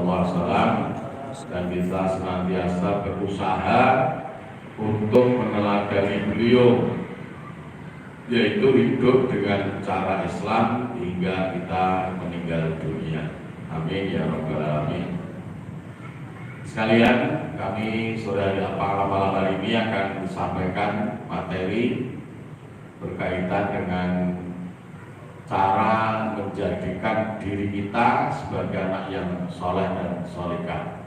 SAW, dan kita senantiasa berusaha untuk meneladani beliau, yaitu hidup dengan cara Islam hingga kita meninggal dunia. Amin ya rabbal alamin. Sekalian, kami sore malam hari ini akan sampaikan materi berkaitan dengan cara menjadikan diri kita sebagai anak yang soleh dan solehah.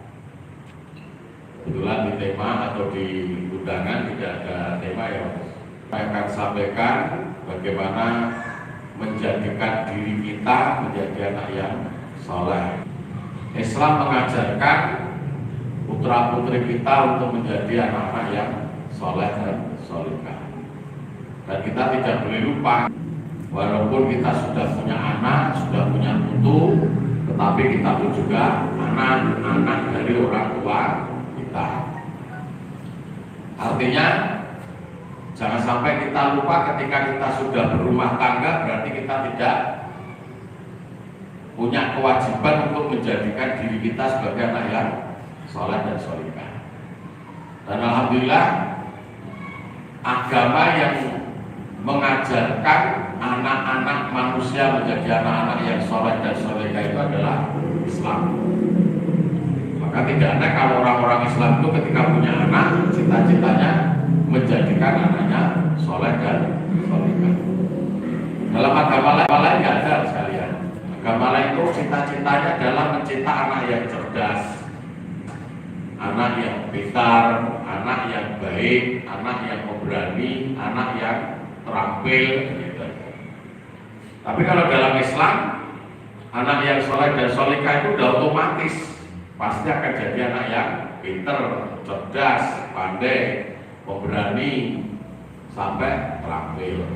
Kebetulan di tema atau di undangan tidak ada tema ya. Saya akan sampaikan bagaimana menjadikan diri kita menjadi anak yang soleh. Islam mengajarkan putra-putri kita untuk menjadi anak-anak yang soleh dan solehah. Dan kita tidak boleh lupa, walaupun kita sudah punya anak, sudah punya putu, tetapi kita pun juga anak-anak dari orang tua kita. Artinya, jangan sampai kita lupa ketika kita sudah berumah tangga, berarti kita tidak punya kewajiban untuk menjadikan diri kita sebagai anak yang soleh dan solehah. Dan alhamdulillah, agama yang mengajarkan anak-anak manusia menjadi anak-anak yang soleh dan solehah itu adalah Islam. Maka tidak aneh kalau orang-orang Islam itu ketika punya anak, cita-citanya menjadikan anaknya soleh dan solehah. Dalam agama lain nggak ada sekalian. Agama lain itu cita-citanya adalah mencetak anak yang cerdas, anak yang pintar, anak yang baik, anak yang pemberani, anak yang terampil gitu. Tapi kalau dalam Islam, anak yang soleh dan solehah itu udah otomatis pasti akan jadi anak yang pintar, cerdas, pandai, pemberani, sampai terampil.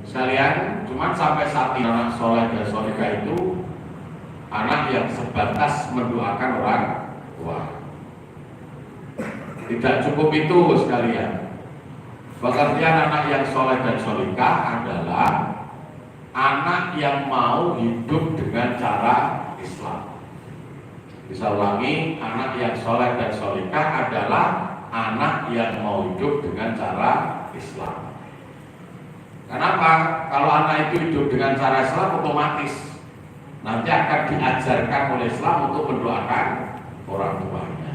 Sekalian, cuma sampai saat ini anak soleh dan solehah itu anak yang sebatas mendoakan orang tua. Tidak cukup itu sekalian. Pengertian anak yang soleh dan solehah adalah anak yang mau hidup dengan cara Islam. Bisa ulangi, anak yang soleh dan solehah adalah anak yang mau hidup dengan cara Islam. Kenapa? Kalau anak itu hidup dengan cara Islam, otomatis nanti akan diajarkan oleh Islam untuk mendoakan orang tuanya.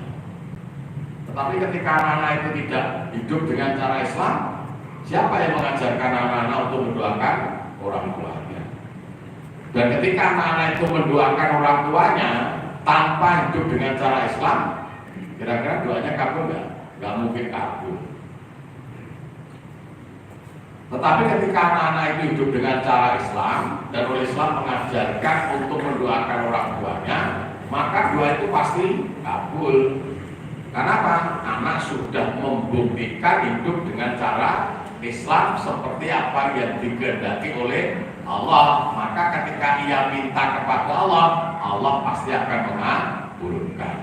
Tetapi ketika anak-anak itu tidak hidup dengan cara Islam, siapa yang mengajarkan anak-anak untuk mendoakan orang tuanya? Dan ketika anak-anak itu mendoakan orang tuanya tanpa hidup dengan cara Islam, kira-kira doanya kabul nggak? Nggak mungkin kabul. Tetapi ketika anak-anak itu hidup dengan cara Islam dan oleh Islam mengajarkan untuk mendoakan orang tuanya, maka doa itu pasti kabul. Kenapa? Anak sudah membuktikan hidup dengan cara Islam seperti apa yang dikehendaki oleh Allah. Maka ketika ia minta kepada Allah, Allah pasti akan mengabulkan.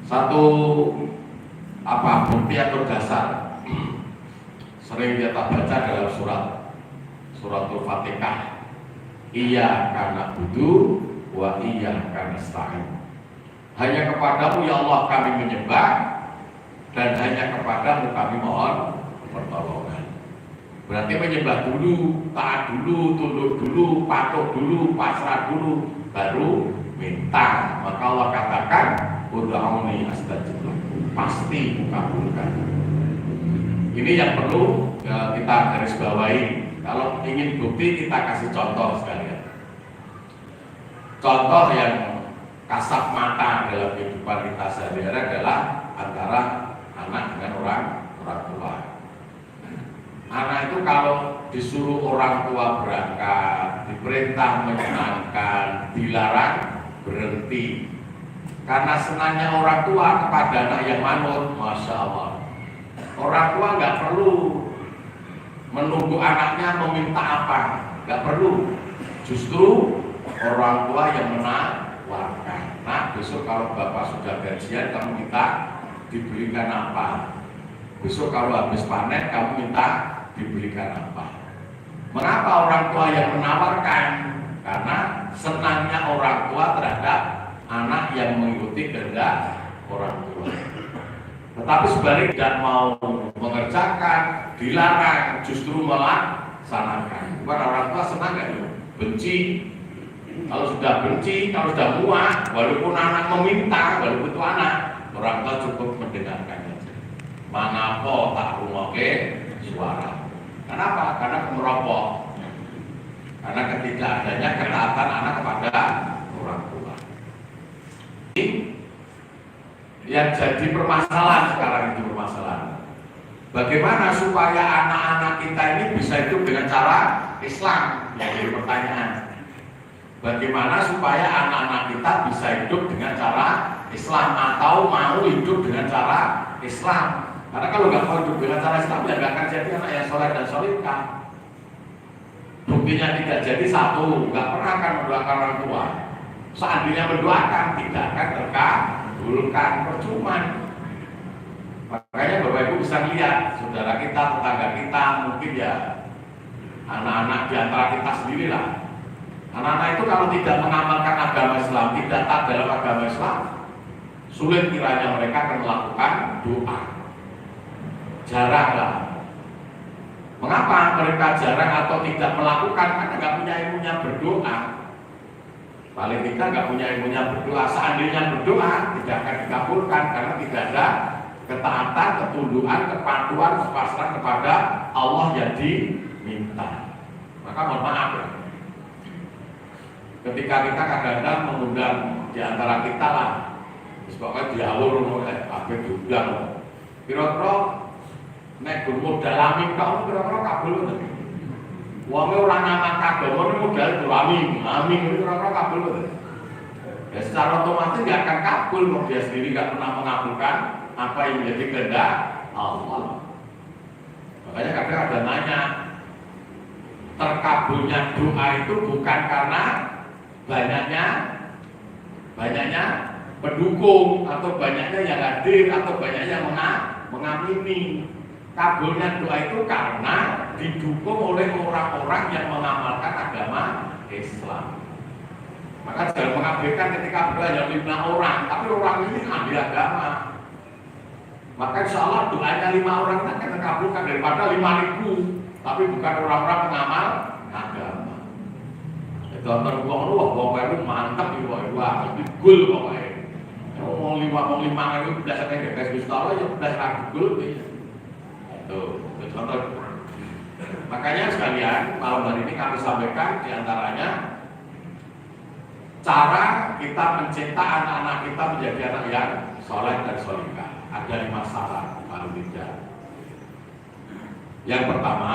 Satu bukti atau dasar sering kita baca dalam suratul Fatihah. Iya karena budu wa iya karena nasta'in. Hanya kepadamu ya Allah kami menyembah, dan hanya kepadamu kami mohon pertolongan. Berarti menyembah dulu, taat dulu, tunduk dulu, patuh dulu, pasrah dulu, baru minta. Maka Allah katakan ud'auni astajib lakum, pasti kabulkan. Ini yang perlu kita garis bawahi. Kalau ingin bukti, kita kasih contoh sekalian. Contoh yang kasat mata dalam kehidupan kita sehari-hari adalah antara anak dengan orang tua. Anak itu kalau disuruh orang tua berangkat, diperintah menyenangkan, dilarang berhenti. Karena senangnya orang tua kepada anak yang manut, Masya Allah. Orang tua nggak perlu menunggu anaknya meminta apa, nggak perlu. Justru orang tua yang menawarkan. Nah, besok kalau bapak sudah gajian, kamu minta dibelikan apa? Besok kalau habis panen, kamu minta dibelikan apa? Mengapa orang tua yang menawarkan? Karena senangnya orang tua terhadap yang mengikuti kehendak orang tua. Tetapi sebaliknya tidak mau mengerjakan, dilarang, justru melaksanakan. Bukan orang tua senang nggak itu? Benci. Kalau sudah benci, kalau sudah muak, walaupun anak meminta, walaupun itu anak, orang tua cukup mendengarkan saja. Mangapa tak rungokke suara? Kenapa? Karena meropok. Karena ketika adanya ketaatan anak kepada orang tua. Yang jadi permasalahan sekarang itu permasalahan. Bagaimana supaya anak-anak kita ini bisa hidup dengan cara Islam? Jadi pertanyaan. Bagaimana supaya anak-anak kita bisa hidup dengan cara Islam atau mau hidup dengan cara Islam? Karena kalau nggak mau hidup dengan cara Islam, ya nggak akan jadi anak yang soleh dan solihah. Buktinya tidak jadi satu, nggak pernah akan mendoakan orang tua. Seandainya mendoakan, tidak akan terkabulkan, percuma. Makanya Bapak Ibu bisa lihat saudara kita, tetangga kita, mungkin ya anak-anak di antara kita sendirilah. Anak-anak itu kalau tidak mengamalkan agama Islam, tidak taat dalam agama Islam, sulit kiranya mereka akan melakukan doa. Jaranglah. Mengapa mereka jarang atau tidak melakukan? Karena nggak punya ilmunya berdoa. Paling tidak nggak punya ilmunya berdoa. Seandainya berdoa tidak akan dikabulkan karena tidak ada ketaatan, ketundukan, kepatuhan, kepasrahan kepada Allah yang diminta. Maka mohon maaf ya. Ketika kita kadang-kadang mengundang di antara kita lah, sebabnya dialur oleh apa diundang. Kira-kira nek modal amin kau kira-kira kabul betul. Wonge ora nama agama modal amin, amin kira-kira kabul betul. Ya secara otomatis nggak akan kabul, dia sendiri nggak pernah mengabulkan apa yang menjadi kehendak Allah. Makanya kadang ada nanya, terkabulnya doa itu bukan karena banyaknya pendukung atau banyaknya yang hadir atau banyaknya yang mengamini. Kabulnya doa itu karena didukung oleh orang-orang yang mengamalkan agama Islam. Maka jangan mengabaikan ketika berdoa yang 5 orang, tapi orang ini ambil agama. Maka insya Allah doanya 5 orang itu akan terkabulkan daripada 5.000, tapi bukan orang-orang pengamal agama. Contoh wong itu mantap iku tapi gul pokoke. Wong 5 itu berdasarkan garis Gustawa ya berdasarkan gul tuh, contoh. Makanya sekalian malam hari ini kami sampaikan diantaranya cara kita mencetak anak-anak kita menjadi anak yang soleh dan solihah. Ada 5 syarat paling tidak. Yang pertama,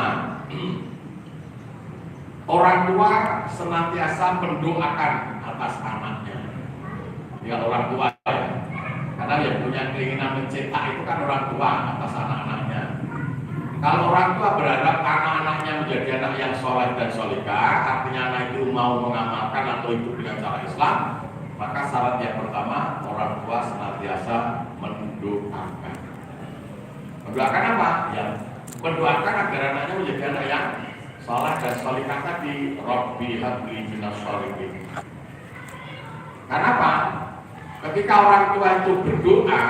orang tua senantiasa mendoakan atas anaknya. Ya orang tua ya. Karena yang punya keinginan mencetak itu kan orang tua atas anak-anaknya. Kalau orang tua berharap anak-anaknya menjadi anak yang soleh dan solihah, artinya anak itu mau mengamalkan atau hidup dengan cara Islam, maka syarat yang pertama, orang tua senantiasa mendoakan. Mendoakan apa? Ya, mendoakan agar anaknya menjadi anak yang soleh dan solihah tadi. Rabbi habli minas sholihin. Karena apa? Ketika orang tua itu berdoa,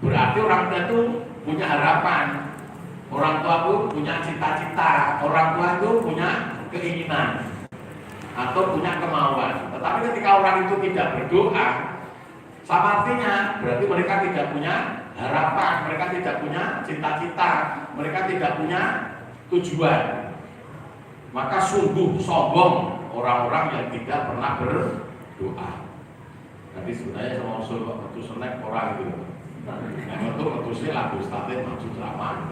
berarti orang tua itu punya harapan. Orang tua pun punya cita-cita, orang tua itu punya keinginan atau punya kemauan. Tetapi ketika orang itu tidak berdoa, sama artinya berarti mereka tidak punya harapan, mereka tidak punya cita-cita, mereka tidak punya tujuan. Maka sungguh sombong orang-orang yang tidak pernah berdoa. Jadi sebenarnya sama usul waktu senek orang itu, yang itu ketusnya lagu statis maju ceramah.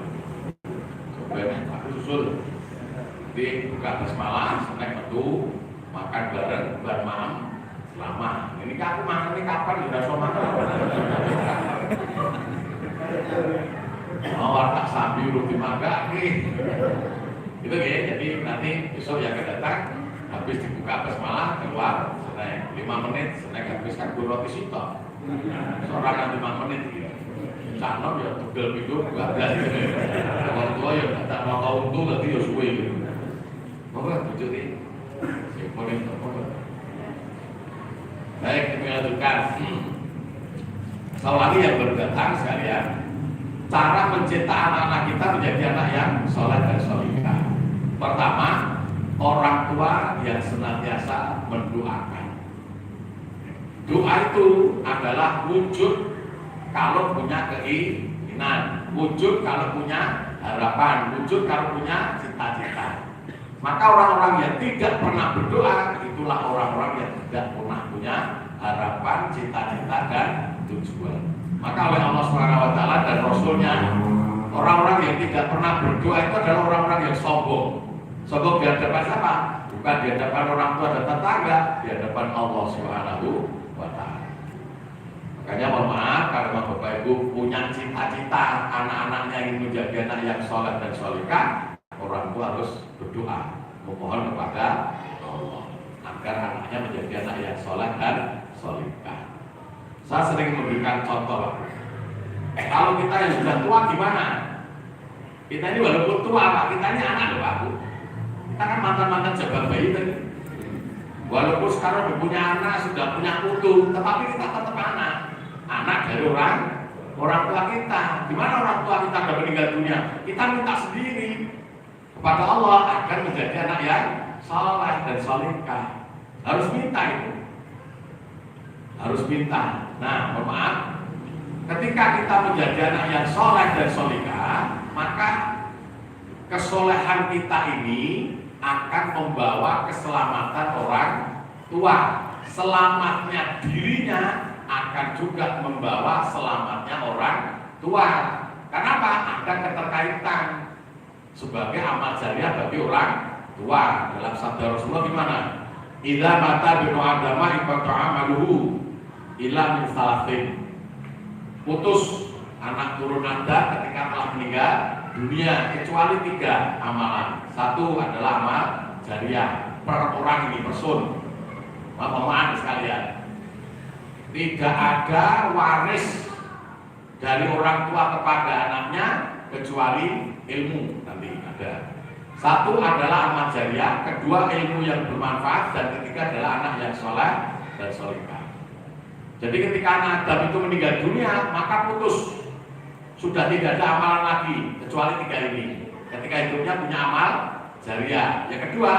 Aku susul di buka basmalah, snack metu, makan bareng, bar malam lama. Ini aku makan ini kapan? Udah sama mau tak sambil rutin maga itu ya. Jadi nanti besok yang akan datang habis dibuka basmalah keluar snack 5 menit, snack habis kan roti sito seorang 5 menit gitu. Cano ya tugel video 12 orang tua ya tak mau kau untung nanti ya suwe gitu. Mau nggak tujuh ini? Baik, dilanjutkan. Soal lagi yang baru datang sekalian, cara mencetak anak-anak kita menjadi anak yang soleh dan solihah. Pertama, orang tua yang senantiasa mendoakan. Doa itu adalah wujud kalau punya keinginan, wujud kalau punya harapan, wujud kalau punya cita-cita. Maka orang-orang yang tidak pernah berdoa, itulah orang-orang yang tidak pernah punya harapan, cita-cita, dan tujuan. Maka oleh Allah SWT dan Rasulnya, orang-orang yang tidak pernah berdoa itu adalah orang-orang yang sombong. Sombong di hadapan siapa? Bukan di hadapan orang tua dan tetangga, di hadapan Allah SWT. Makanya mohon maaf kalau Bapak Ibu punya cita-cita anak-anaknya ingin menjadi anak yang soleh dan solehah, orang tua harus berdoa memohon kepada Allah agar anaknya menjadi anak yang soleh dan solehah. Saya sering memberikan contoh, Pak. Kalau kita yang sudah tua gimana? Kita ini walaupun tua, Pak, kita ini anak loh, Pak. Kita kan mantan-mantan jabat bayi tadi. Walaupun sekarang sudah punya anak, sudah punya putu, tetapi kita tetap anak dari orang tua kita. Gimana orang tua kita sudah meninggal dunia? Kita minta sendiri kepada Allah agar menjadi anak yang saleh dan salihah. Harus minta itu. Harus minta. Nah, mohon maaf, ketika kita menjadi anak yang saleh dan salihah, maka kesolehan kita ini akan membawa keselamatan orang tua. Selamatnya dirinya akan juga membawa selamatnya orang tua. Kenapa? Ada keterkaitan sebagai amal jariah bagi orang tua. Dalam sabda Rasulullah gimana? Idza mata binu adama iqta amaluhu ila min salatin. Putus anak turun Anda ketika telah meninggal dunia kecuali 3 amalan. 1 adalah amal jariah per orang ini person. Maaf sekalian. Tidak ada waris dari orang tua kepada anaknya kecuali ilmu. Nanti ada. 1 adalah amal jariah, 2 ilmu yang bermanfaat, dan 3 adalah anak yang soleh dan solehah. Jadi ketika anak Adam itu meninggal dunia, maka putus. Sudah tidak ada amalan lagi kecuali 3 ini. Ketika hidupnya punya amal jariah. Yang kedua,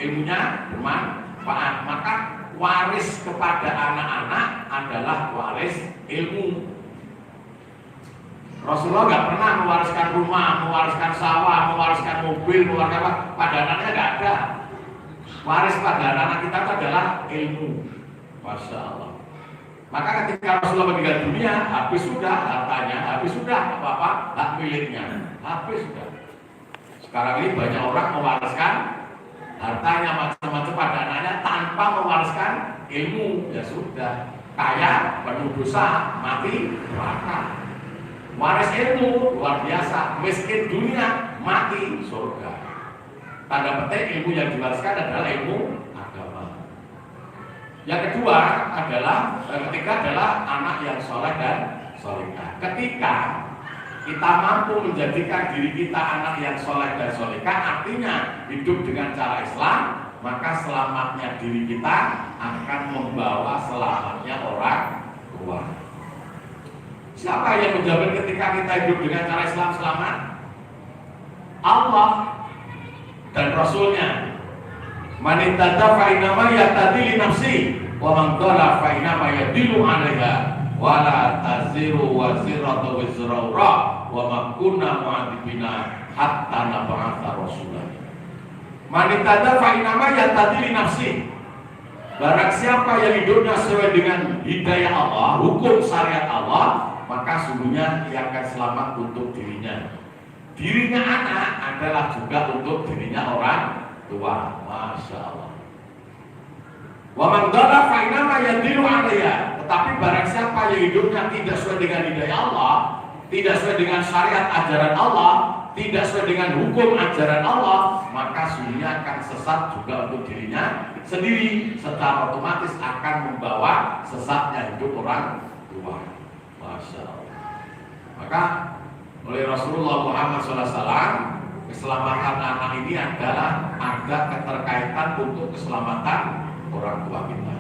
ilmunya bermanfaat. Maka waris kepada anak-anak adalah waris ilmu. Rasulullah nggak pernah mewariskan rumah, mewariskan sawah, mewariskan mobil, mewariskan apa. Pada anaknya nggak ada. Waris pada anak-anak kita itu adalah ilmu. Masya Allah. Maka ketika Rasulullah meninggal dunia, habis sudah hartanya, habis sudah apa-apa hak miliknya, habis sudah. Sekarang ini banyak orang mewariskan hartanya macam-macam pada anaknya tanpa mewariskan ilmu. Ya sudah, kaya penuh dosa, mati neraka. Waris ilmu luar biasa, miskin dunia, mati surga. Tanda petik ilmu yang diwariskan adalah ilmu agama. Yang kedua adalah, ketiga adalah anak yang soleh dan solehah. Ketika kita mampu menjadikan diri kita anak yang soleh dan solehah, artinya hidup dengan cara Islam, maka selamatnya diri kita akan membawa selamatnya orang tua. Siapa yang menjamin ketika kita hidup dengan cara Islam selamat? Allah dan Rasulnya. Man ittaqaa fa innama yattaqi li nafsi wa man dhalla fa innama yadillu 'alaiha wa la taziru waziratu wizra ukhra wa ma kunna mu'adzibina hatta nab'atsa rasulah. Man ittaqaa fa innama yattaqi li nafsi. Barang siapa yang hidupnya sesuai dengan hidayah Allah, hukum syariat Allah, maka sungguhnya ia akan selamat untuk dirinya. Dirinya anak adalah juga untuk dirinya orang tua. Masya Allah. Wa man dhalla fa innama yadillu 'alaiha. Tetapi barang siapa yang hidupnya tidak sesuai dengan hidayah Allah, tidak sesuai dengan syariat ajaran Allah, tidak sesuai dengan hukum ajaran Allah, maka sungguhnya akan sesat juga untuk dirinya sendiri, secara otomatis akan membawa sesatnya hidup orang tua. Masya Allah. Maka oleh Rasulullah Muhammad SAW, keselamatan anak ini adalah ada keterkaitan untuk keselamatan orang tua kita.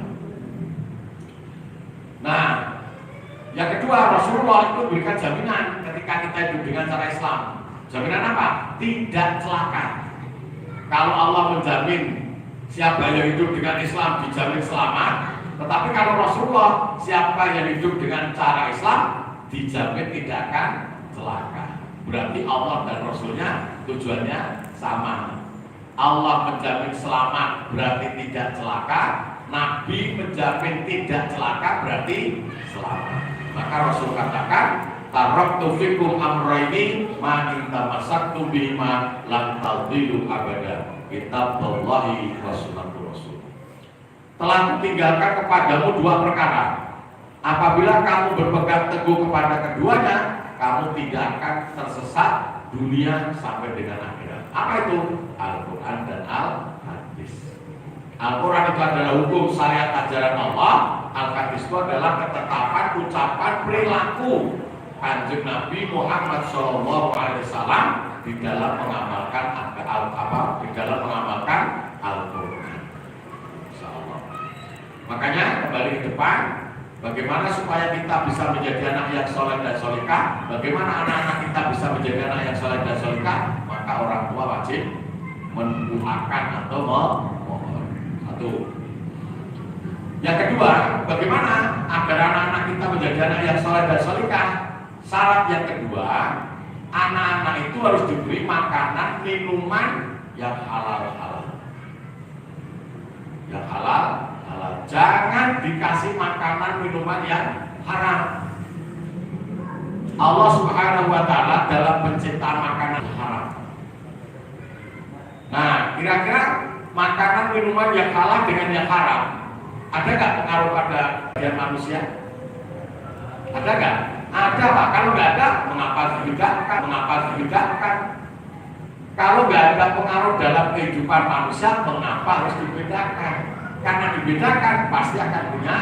Yang kedua, Rasulullah itu berikan jaminan ketika kita hidup dengan cara Islam. Jaminan apa? Tidak celaka. Kalau Allah menjamin siapa yang hidup dengan Islam dijamin selamat, tetapi kalau Rasulullah siapa yang hidup dengan cara Islam dijamin tidak akan celaka. Berarti Allah dan Rasulnya tujuannya sama. Allah menjamin selamat berarti tidak celaka, Nabi menjamin tidak celaka berarti selamat. Maka Rasul katakan, taraktu fikum amrayni ma in tamassaktum bihima lan tadillu abada. Kitabullahi wa sunnatur rasul. Telah kutinggalkan kepadamu dua perkara. Apabila kamu berpegang teguh kepada keduanya, kamu tidak akan tersesat dunia sampai dengan akhirat. Apa itu? Al-Quran dan Al-Hadis. Al-Quran itu adalah hukum syariat ajaran Allah. Al-Hadis itu adalah ketetapan, ucapan, perilaku Kanjeng Nabi Muhammad SAW di dalam mengamalkan di dalam mengamalkan Al-Quran. Insyaallah. Makanya kembali ke depan, bagaimana supaya kita bisa menjadi anak yang soleh dan solehah? Bagaimana anak-anak kita bisa menjadi anak yang soleh dan solehah? Maka orang tua wajib mendoakan atau memohon. Satu. Yang kedua, bagaimana agar anak-anak kita menjadi anak yang soleh dan solehah? Syarat yang kedua, anak-anak itu harus diberi makanan, minuman yang halal. Yang halal. Jangan dikasih makanan minuman yang haram. Allah Subhanahu wa Ta'ala dalam penciptaan makanan haram. Nah, kira-kira makanan minuman yang halal dengan yang haram, ada nggak pengaruh pada badan manusia? Ada nggak? Ada Pak. Kalau nggak ada, mengapa dibedakan? Kalau nggak ada pengaruh dalam kehidupan manusia, mengapa harus dibedakan? Karena dibedakan pasti akan punya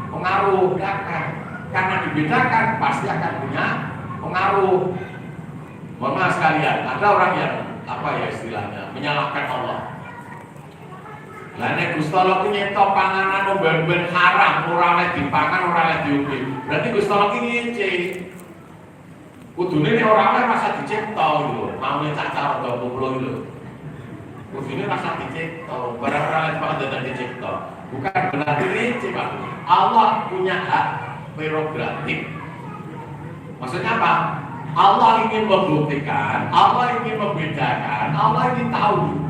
pengaruh. Karena dibedakan pasti akan punya pengaruh. Mohon maaf sekalian, ada orang yang istilahnya menyalahkan Allah. Lah nek Gusti Allah ki nyetok panganan ben haram, ora oleh dipangan, ora oleh diombe. Berarti Gusti Allah ki ngece. Kudune nek ora oleh masa dicipta lho, mau cacar atau goblok lho. Kudune rasa dicipta, barang-barang yang dipakai dan dicipta. Bukan berarti ngece, Pak. Allah punya hak prerogatif. Maksudnya apa? Allah ingin membuktikan, Allah ingin membedakan, Allah ingin tahu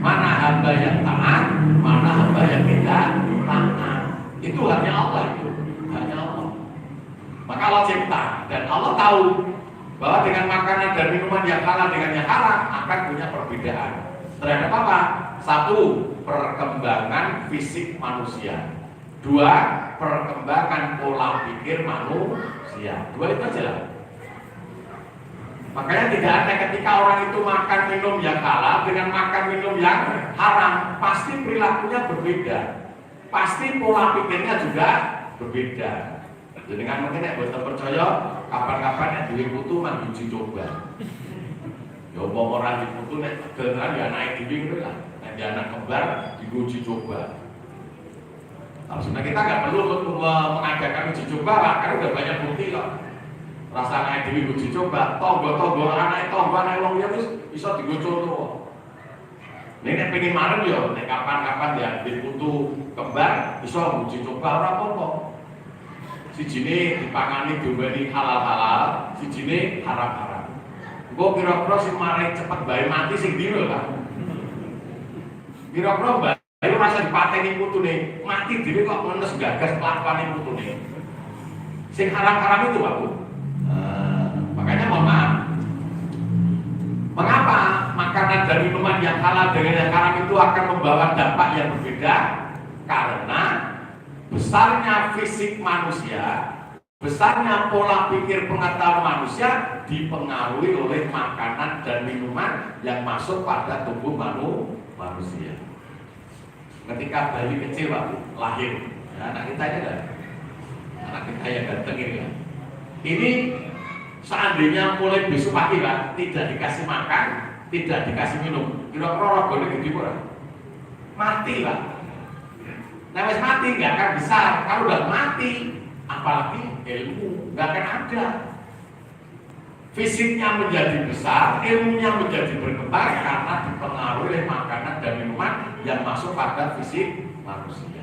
mana hamba yang taat, mana hamba yang tidak taat. Itu hanya Allah itu, hanya Allah. Maka Allah cipta dan Allah tahu bahwa dengan makanan dan minuman yang halal dengan yang haram akan punya perbedaan. Terhadap apa? Satu, perkembangan fisik manusia. Dua, perkembangan pola pikir manusia. Dua itu aja lah. Makanya tidak ada ketika orang itu makan minum yang halal dengan makan minum yang haram, pasti perilakunya berbeda, pasti pola pikirnya juga berbeda. Jadi kan mungkin nek boten percaya, kapan-kapan nek duwe putu mah uji coba. Ya umpama ora di putu nek generan ya naik dinding ngono lah. Nek anak kembar diuji coba. Sebenarnya kita nggak perlu mengadakan uji coba lah, karena udah banyak bukti kok. Rasa naik dewi uji coba, tonggo anak wong ya terus bisa digoconto. Nek pengen marem yo, nek kapan-kapan ya diputu kembar bisa uji coba ora apa-apa. Sijine dipangani diombeni halal-halal, sijine haram-haram. Engko kira-kira sing marai cepet bae mati sing ndi lho, Pak. Kira-kira bae masa dipateni putune, mati dhewe kok menes gagas kelakuane putune. Sing haram-haram itu, Pak. Makanya mohon maaf, mengapa makanan dan minuman yang halal dengan yang haram itu akan membawa dampak yang berbeda? Karena besarnya fisik manusia, besarnya pola pikir pengetahuan manusia dipengaruhi oleh makanan dan minuman yang masuk pada tubuh manusia. Ketika bayi kecil waktu lahir, ya, anak kita yang ganteng ini kan. Ini seandainya mulai besok pagi Pak, tidak dikasih makan, tidak dikasih minum, kira-kira rogone gede ora? Mati Pak. Nah wis mati nggak akan besar. Kalau udah mati, apalagi ilmu, nggak akan ada. Fisiknya menjadi besar, ilmunya menjadi berkembang karena dipengaruhi oleh makanan dan minuman yang masuk pada fisik manusia.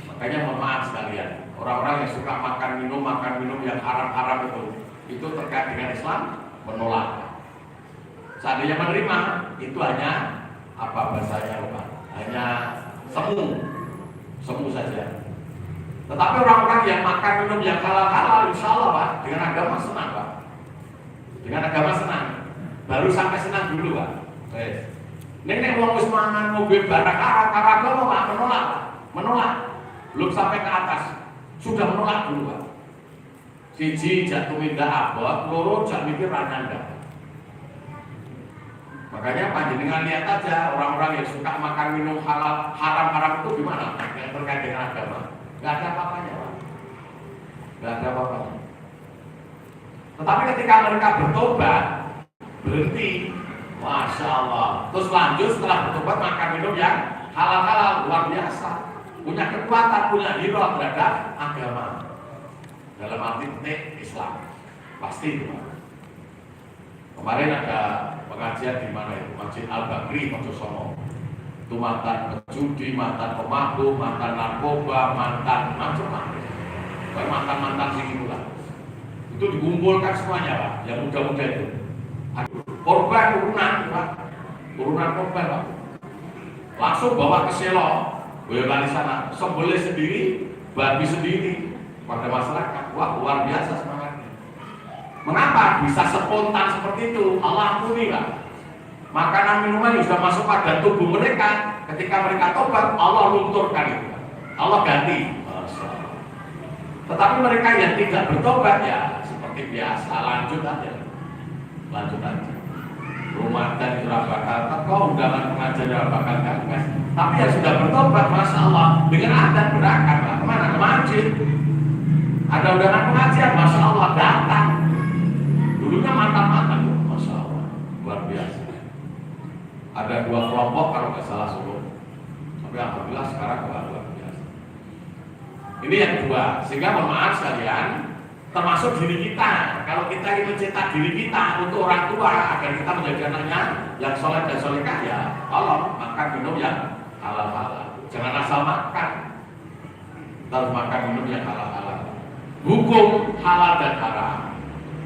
Makanya mohon maaf sekalian, orang-orang yang suka makan minum yang haram-haram itu terkait dengan Islam menolak. Seandainya menerima, itu hanya apa bahasanya Pak? Hanya semu saja. Tetapi orang-orang yang makan minum yang halal-halal, insya Allah Pak, dengan agama senang Pak. Dengan agama senang. Baru sampai senang dulu Pak. Nek wong wis mangan mobil barang agama Pak, menolak Pak. Menolak. Belum sampai ke atas. Sudah menolak dulu Pak. Siji jatuh minda abot, loro jak mikir rananda. Makanya panjenengan lihat aja orang-orang yang suka makan minum halal haram-haram itu gimana? Yang terkait dengan agama. Gak ada apa-apanya Pak. Gak ada apa-apanya. Tetapi ketika mereka bertobat, berhenti, Masya Allah. Terus lanjut setelah bertobat makan minum yang halal-halal, luar biasa. Punya kekuatan, punya hero terhadap agama. Dalam arti Islam. Pasti itu. Kemarin ada pengajian di mana itu? Masjid Al-Bakri, Mojosono. Itu mantan pejudi, mantan pemabuk, mantan narkoba, mantan macam-macam. Mantan-mantan sing itulah. Itu dikumpulkan semuanya Pak, yang muda-muda itu. Korban urunan Pak, urunan korban Pak. Langsung bawa ke selo, boyolali sana, sembelih sendiri, babi sendiri pada masyarakat. Wah luar biasa semangatnya. Mengapa bisa spontan seperti itu? Allah ampuni Pak. Makanan minuman yang sudah masuk pada tubuh mereka, ketika mereka tobat, Allah lunturkan itu. Allah ganti. Tetapi mereka yang tidak bertobat ya seperti biasa, lanjut aja. Ramadan itu bakal teko, undangan pengajian bakal gagas. Tapi yang sudah bertobat, Masya Allah, dengan adat berangkat Pak. Kemana? Ke masjid. Ada undangan pengajian, Masya Allah, datang. Dulunya mantan-mantan, Masya Allah, luar biasa. Ada 2 kelompok kalau nggak salah sebut. Tapi alhamdulillah sekarang luar biasa. Ini yang kedua, sehingga mohon maaf sekalian, termasuk diri kita. Kalau kita ingin mencetak diri kita untuk orang tua agar kita menjadi anaknya yang soleh dan solehah, ya tolong makan minum yang halal-halal. Jangan asal makan. Kita harus makan minum yang halal-halal. Hukum halal dan haram,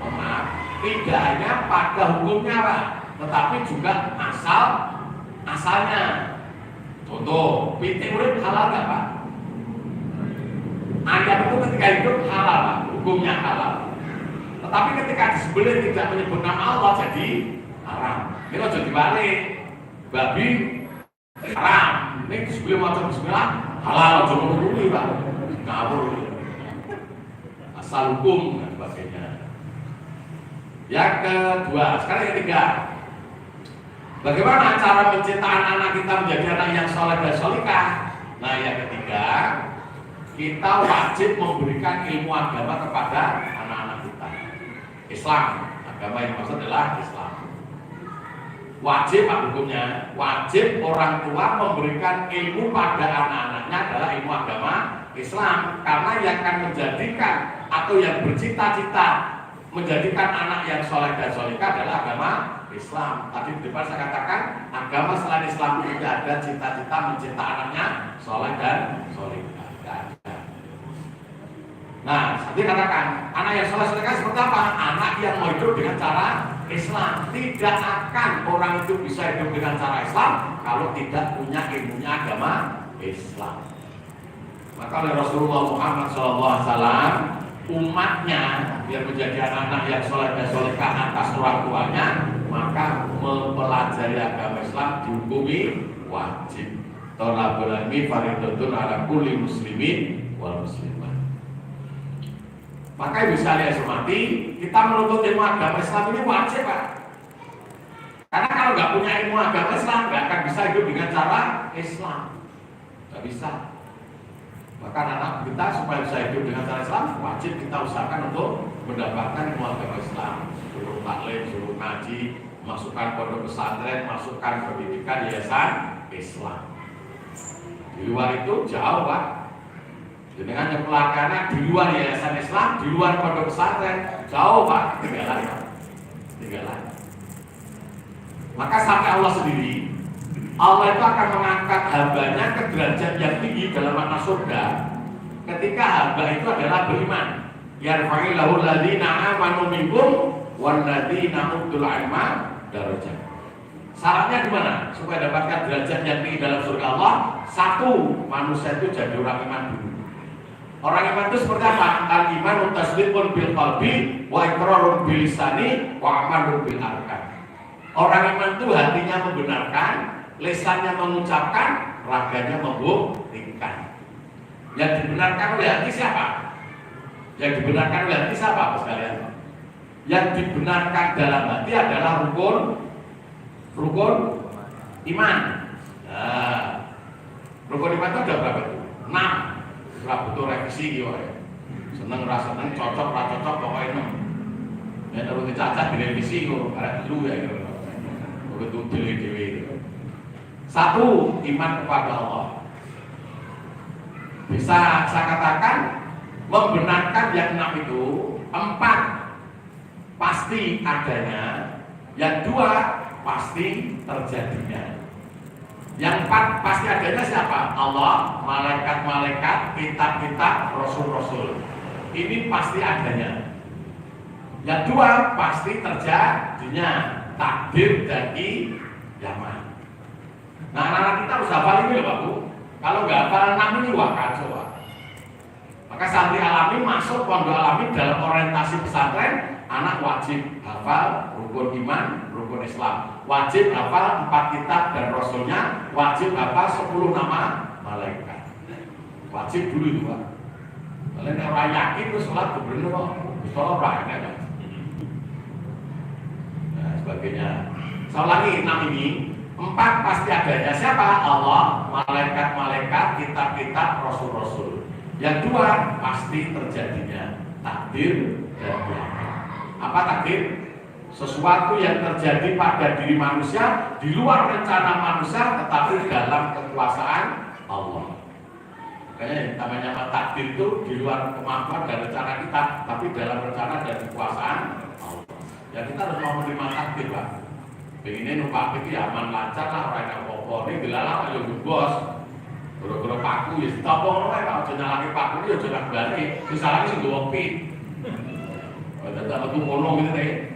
maaf, tidak hanya pada hukumnya Pak, tetapi juga asalnya. Contoh, pitik urip halal nggak Pak? Ayam itu ketika hidup halal Pak, hukumnya halal. Tetapi ketika disembelih tidak menyebut nama Allah jadi haram. Ini kalau jadi balik, babi haram. Ini disembelih macam bismillah halal, jangan menuruni Pak. Ngawur. Asal hukum dan sebagainya. Yang kedua, sekarang yang ketiga. Bagaimana cara mencetak anak-anak kita menjadi anak yang soleh dan solihah? Nah, yang ketiga, kita wajib memberikan ilmu agama kepada anak-anak kita. Islam, agama yang maksud adalah Islam. Wajib hukumnya, wajib orang tua memberikan ilmu pada anak-anaknya adalah ilmu agama Islam, karena yang akan menjadikan atau yang bercita-cita menjadikan anak yang soleh dan solihah adalah agama Islam. Tadi di depan saya katakan agama selain Islam tidak ada cita-cita mencetak anaknya soleh dan solihah. Tidak ada. Nah, saya katakan anak yang soleh solihah seperti apa? Anak yang mau hidup dengan cara Islam. Tidak akan orang itu bisa hidup dengan cara Islam kalau tidak punya ilmunya agama Islam. Maka oleh Rasulullah Muhammad SAW, umatnya biar menjadi anak-anak yang soleh dan solehah atas orang tuanya, maka mempelajari agama Islam dihukumi wajib. Thalabul ilmi fardhatun ala kulli muslimin wal muslimat. Maka bisa lihat semati, kita menuntut ilmu agama Islam ini wajib Pak. Karena kalau nggak punya ilmu agama Islam, nggak akan bisa hidup dengan cara Islam. Nggak bisa. Maka anak kita supaya bisa hidup dengan cara Islam, wajib kita usahakan untuk mendapatkan ilmu agama Islam. Suruh taklim, suruh ngaji, masukkan pondok pesantren, masukkan pendidikan yayasan Islam. Di luar itu jauh Pak. Dengan nyepelake anak di luar yayasan Islam, di luar pondok pesantren, jauh Pak, tinggalan. Maka sampai Allah sendiri, Allah itu akan mengangkat hambanya ke derajat yang tinggi dalam makna surga ketika hamba itu adalah beriman. Yarfa'illahu alladziina aamanu minkum walladziina utul 'ilma darajat. Syaratnya gimana? Supaya dapatkan derajat yang tinggi dalam surga Allah, satu, manusia itu jadi orang iman dulu. Orang iman itu seperti apa? Al-iman tasdiqun bil qalbi wa iqrarun bil lisani wa amalun bil arkan. Orang iman itu hatinya membenarkan, lisannya mengucapkan, raganya membuktikan. Yang dibenarkan oleh hati siapa? Yang dibenarkan oleh hati siapa, Bapak sekalian? Yang dibenarkan dalam hati adalah rukun iman. Nah, rukun iman itu ada berapa itu? 6. Ora butuh revisi yo. Seneng ra seneng, cocok ra cocok pokoke 6. Nek terus dicacat direvisi kok arek dulu ya. Begitu dhewe-dhewe. Satu, iman kepada Allah. Bisa saya katakan membenarkan yang 6 itu, 4 pasti adanya, yang 2 pasti terjadinya. Yang 4 pasti adanya siapa? Allah, malaikat-malaikat, kitab-kitab, rasul-rasul. Ini pasti adanya. Yang 2 pasti terjadinya, takdir dan kiamat. Nah, anak-anak kita harus hafal ini loh Pak Bu. Kalau nggak hafal 6 ini wah kacau Pak. Maka santri alami masuk pondok alami dalam orientasi pesantren, anak wajib hafal rukun iman, rukun Islam, wajib hafal 4 kitab dan rasulnya, wajib hafal 10 nama malaikat. Wajib dulu itu Pak. Kalian orang yakin itu sholat bener kok, sholat banyak kan. Nah sebagainya. Saya ulangi 6 ini, 4 pasti adanya siapa? Allah, malaikat-malaikat, kitab-kitab, rasul-rasul. Yang 2 pasti terjadinya, takdir dan kiamat. Apa takdir? Sesuatu yang terjadi pada diri manusia di luar rencana manusia, tetapi dalam kekuasaan Allah. Makanya namanya takdir itu di luar kemampuan dan rencana kita, tapi dalam rencana dan kekuasaan Allah. Ya kita harus mau menerima takdir Pak. Pengennya numpak itu aman lancar lah, orang yang popo ini dilalah ayo bos. Guru-guru paku ya ditopong oleh kalau jangan lagi paku ya jangan balik. Misalnya sih gue opi. Ada tak tuh kono gitu deh.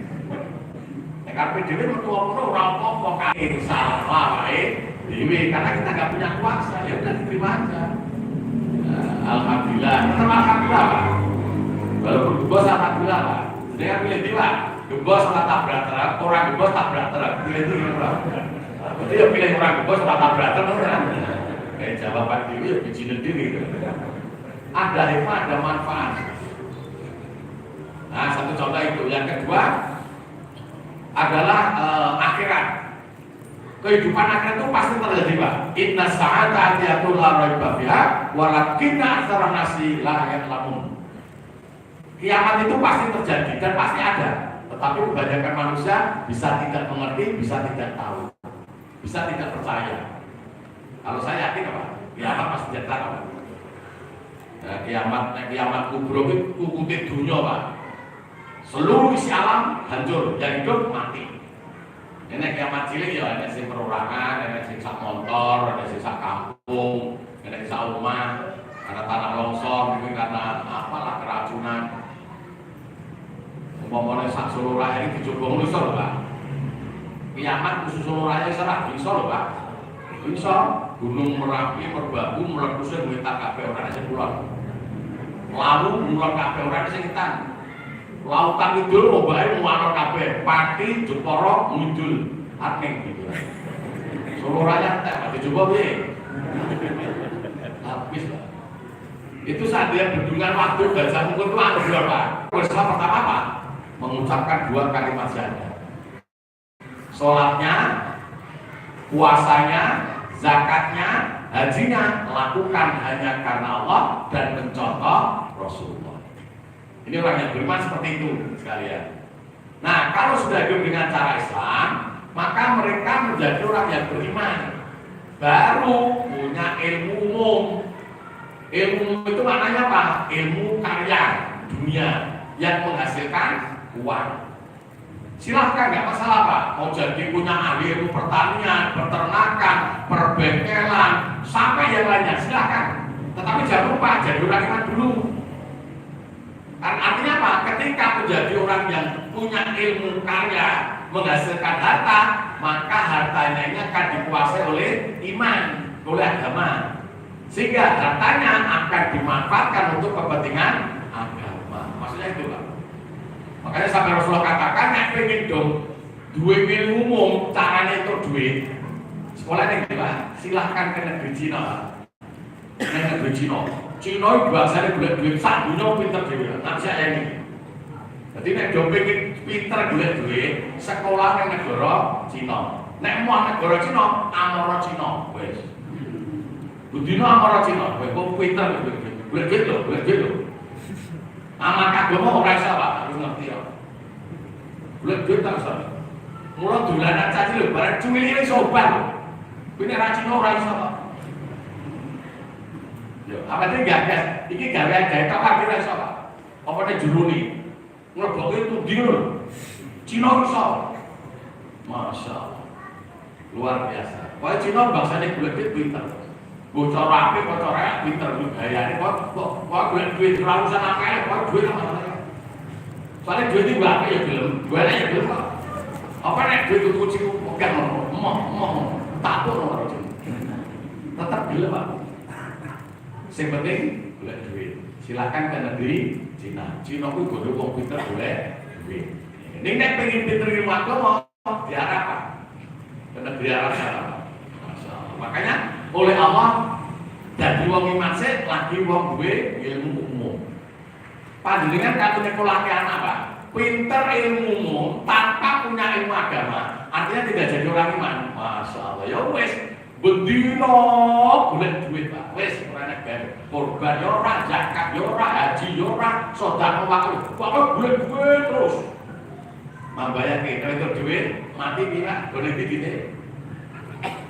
Karena dewi mertua kono orang popo kali salah baik. Dewi karena kita nggak punya kuasa ya udah diterima aja. Alhamdulillah. Tetap alhamdulillah Pak. Kalau bos alhamdulillah Pak. Jadi kan pilih dia. Gebos orang tabrak truk, orang gebos tabrak truk. Pilih itu orang. Berarti ya pilih orang gebos orang tabrak truk kan? Kayak jawaban diri ya bikin diri. Ada hikmah, ada manfaat. Nah satu contoh itu. Yang kedua adalah akhirat. Kehidupan akhirat itu pasti terjadi Pak. Inna sa'ata atiyatul la raiba fiha walakinna aktsara nasi la ya'lamun. Kiamat itu pasti terjadi dan pasti ada. Tetapi kebanyakan manusia bisa tidak mengerti, bisa tidak tahu, bisa tidak percaya. Kalau saya yakin apa? Kiamat pasti datang Pak. Nah, kiamat kubro itu kukutit dunia Pak. Seluruh isi alam hancur, yang hidup mati. Ini kiamat cilik ya, ada sing perorangan, ada sing sak motor, ada sing sak kampung, ada sing sak rumah, ada tanah longsor, mungkin karena apalah keracunan. Umpamanya sak Solo Raya ini dicoba ngelusur lho Pak. Kiamat khusus Solo Raya serah bisa lho Pak. Bisa Gunung Merapi, Merbabu, meletusnya mengitar kabeh orang sing kulon. Lalu mulon kabeh orang sing ngitan. Lautan Kidul obahe muanor kabeh, Pati, Jepara, Ngidul, Aning gitu. Solo Raya entek dicoba piye? Habis Pak. Itu saat dia bendungan waktu Gajah Mungkur itu anu berapa? Pertama apa? Mengucapkan 2 kalimat syahadat. Sholatnya, puasanya, zakatnya, hajinya lakukan hanya karena Allah dan mencontoh Rasulullah. Ini orang yang beriman seperti itu sekalian. Nah, kalau sudah hidup dengan cara Islam, maka mereka menjadi orang yang beriman. Baru punya ilmu umum. Ilmu itu maknanya apa? Ilmu karya dunia yang menghasilkan uang. Silahkan, nggak masalah Pak. Mau jadi punya ahli ilmu pertanian, peternakan, perbengkelan, sampai yang lainnya, silahkan. Tetapi jangan lupa jadi orang iman dulu. Artinya apa? Ketika menjadi orang yang punya ilmu karya, menghasilkan harta, maka hartanya ini akan dikuasai oleh iman, oleh agama. Sehingga hartanya akan dimanfaatkan untuk kepentingan agama. Maksudnya itu Pak. Makanya sampai Rasulullah katakan, nek pengen dong duit ilmu umum, caranya itu duit. Sekolah ini Pak, silahkan ke negeri Cina. Negeri Cina. Cina itu bahasanya boleh duit sak dunia pinter duit. Nanti saya ini. Jadi nek dong pengen pinter duit, sekolah yang negara Cina. Nek mau negara Cina, amara Cina. Wes. Budino amara Cina. Wes kok pinter duit lho. Amal kagama ora iso Pak, harus ngerti ya. Bulet duit tak iso. Mula dolanan caci lho, barang cuwili iso obat lho. Kuwi nek Cina ora iso Pak. Yo, apa iki gagas? Iki gawe tok akhire iso Pak. Apa nek juruni? Nglebokke itu dino. Cina iso. Masyaallah. Luar biasa. Pokoke Cina bangsane bulet duit pinter. Bocor rapi, bocor raya, pinter juga gayanya kok duit ratusan akeh, kok duit apa soalnya duit itu apa ya film, duitnya ya film kok apa nih duit itu kucing pegang emoh takut orang tetap gila Pak yang penting boleh duit silakan ke negeri Cina itu bodoh komputer boleh duit ini nek pengen pinter ilmu agama di Arab Pak ke negeri Arab sana makanya oleh Allah jadi wong iman sih lagi wong duwe ilmu umum. Panjenengan katune kolake anak Pak, pinter ilmu umum tanpa punya ilmu agama, artinya tidak jadi orang iman. Masyaallah ya wes bendino golek duit Pak. Wes ora nek korban yo ora, zakat yo ora, haji yo ora, sedekah waktu. Pokoke golek duit terus. Mambayake nek itu duit mati pira golek dikite.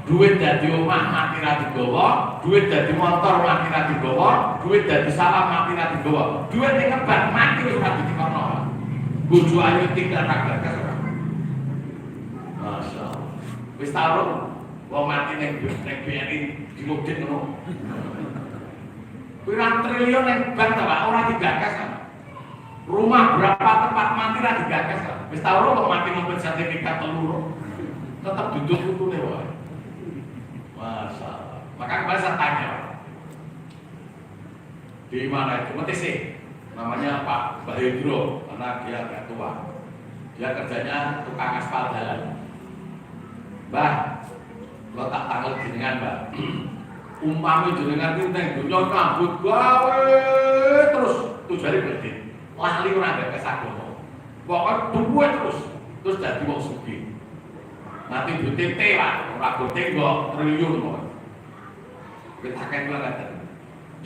Duit dari omah mati ra digawa, duit dari motor mati ra digawa, duit dari sawah mati ra digawa. Duit ning ngebat mati wis ora dikono. Bojo ayu tinggal ra gagas ora. Masyaallah. Wis taruh wong mati ning BNI dimudin ngono. Pirang triliun ning bank ta Pak, ora digagas kan. Rumah berapa tempat mati ra digagas kan. Wis taruh wong mati mobil sertifikat telur. Tetap duduk utune wae. Masalah. Maka kemarin saya tanya di mana itu? Mati sih namanya Pak Bahidro karena dia agak tua. Dia kerjanya tukang aspal jalan. Mbah, lo tak tanggal jenengan Mbah. Umpami jenengan itu neng dunia rambut gawe terus tujuannya berarti lali orang ada kesagono. Pokoknya duit terus jadi wong sugih. Nanti duit Pak, ora goting kok triliun kok. Kita akan ngatakan.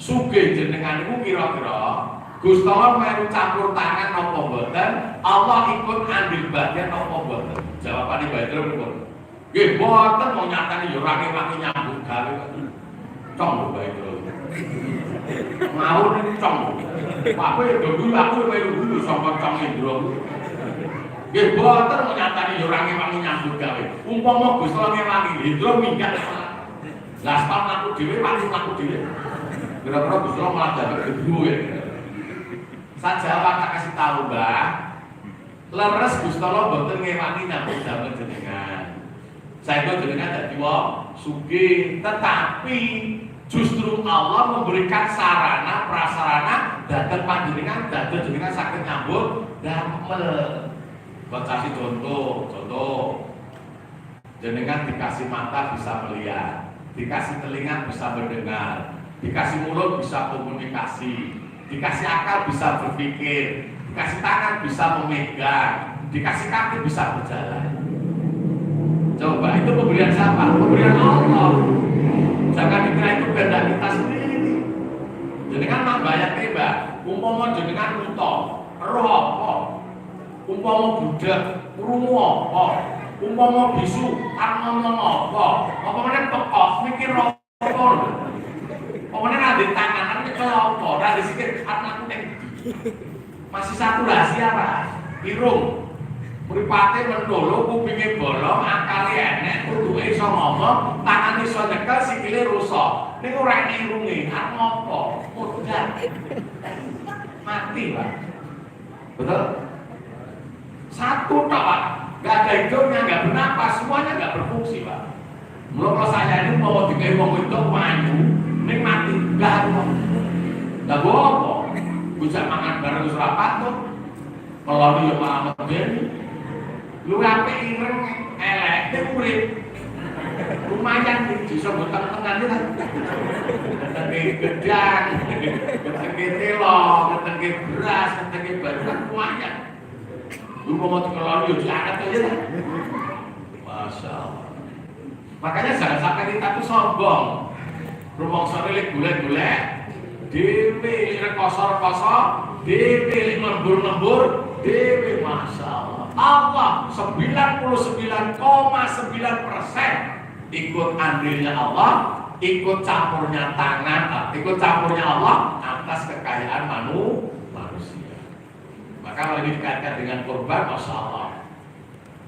Sugih jenengan iku kira-kira Gusti Allah melu campur tangan napa mboten? Allah ikut ambil bagian napa mboten? Jawabane Badr pun. Nggih mboten mau nyatani yo ora ngewangi nyambut gawe kok. Cong lho Badr. Mau ning cong. Aku yo dulu aku melu dulu sapa cong Indra. Nggih boten nyatani yo ora ngewangi nyambut gawe. Umpama Gusti Allah ngewangi Indra minggat. Lah sepal aku dhewe wani aku dhewe. Kira-kira Gusti Allah malah jaga gedhu ya. Saja tak kasih tahu Mbak. Leres Gusti Allah boten ngewangi nyambut gawe jenengan. Saya jenengan dadi wong sugih, tetapi justru Allah memberikan sarana prasarana datang panjenengan datang jenengan sakit nyambut damel. Buat kasih contoh jenengan dikasih mata bisa melihat, dikasih telinga bisa mendengar, dikasih mulut bisa komunikasi, dikasih akal bisa berpikir, dikasih tangan bisa memegang, dikasih kaki bisa berjalan. Coba itu pemberian siapa? Pemberian Allah. Jangan dikira itu kehendak kita sendiri. Jenengan mak bayar tiba, umpama jenengan buta, roh apa? Umpama budak, krungu apa? Umpama bisu, kan ngomong apa? Apa meneh pekok mikir apa? Pokoknya nanti tangan ini kelompok, nanti sikit anakku yang masih satu rahasia Pak. Irung, mripate mendolo, kupinge bolong, akale enek, kuduke iso ngomong, tangan iso nyekel, sikile rusak. Niku ora enek irunge, arep ngopo? Udah. Mati Pak. Betul? Satu tok Pak. Gak ada hidupnya, gak bernapas, semuanya gak berfungsi Pak. Mulai kalau saya ini mau dikai wong itu maju, nikmati, gak ada. Gak bohong, bisa makan bareng serapat tuh. Kalau dia malah medeni, lu apa ireng elek, dia murid. Lumayan bisa buat tengah itu kan. Ketengah gedang, ketengah telur, ketengah beras, ketengah baju kan lumayan. Lu mau dikeloni diangkat aja kan. Masya Allah. Makanya jangan sampai kita tuh sombong. Rumongso lek golek-golek, dhewe lek kosor-kosor, dhewe lek lembur-lembur, dhewe Masya Allah. Allah 99,9% ikut andilnya Allah, ikut campurnya tangan, ikut campurnya Allah atas kekayaan manusia. Maka kalau ini dikaitkan dengan kurban, Masya Allah.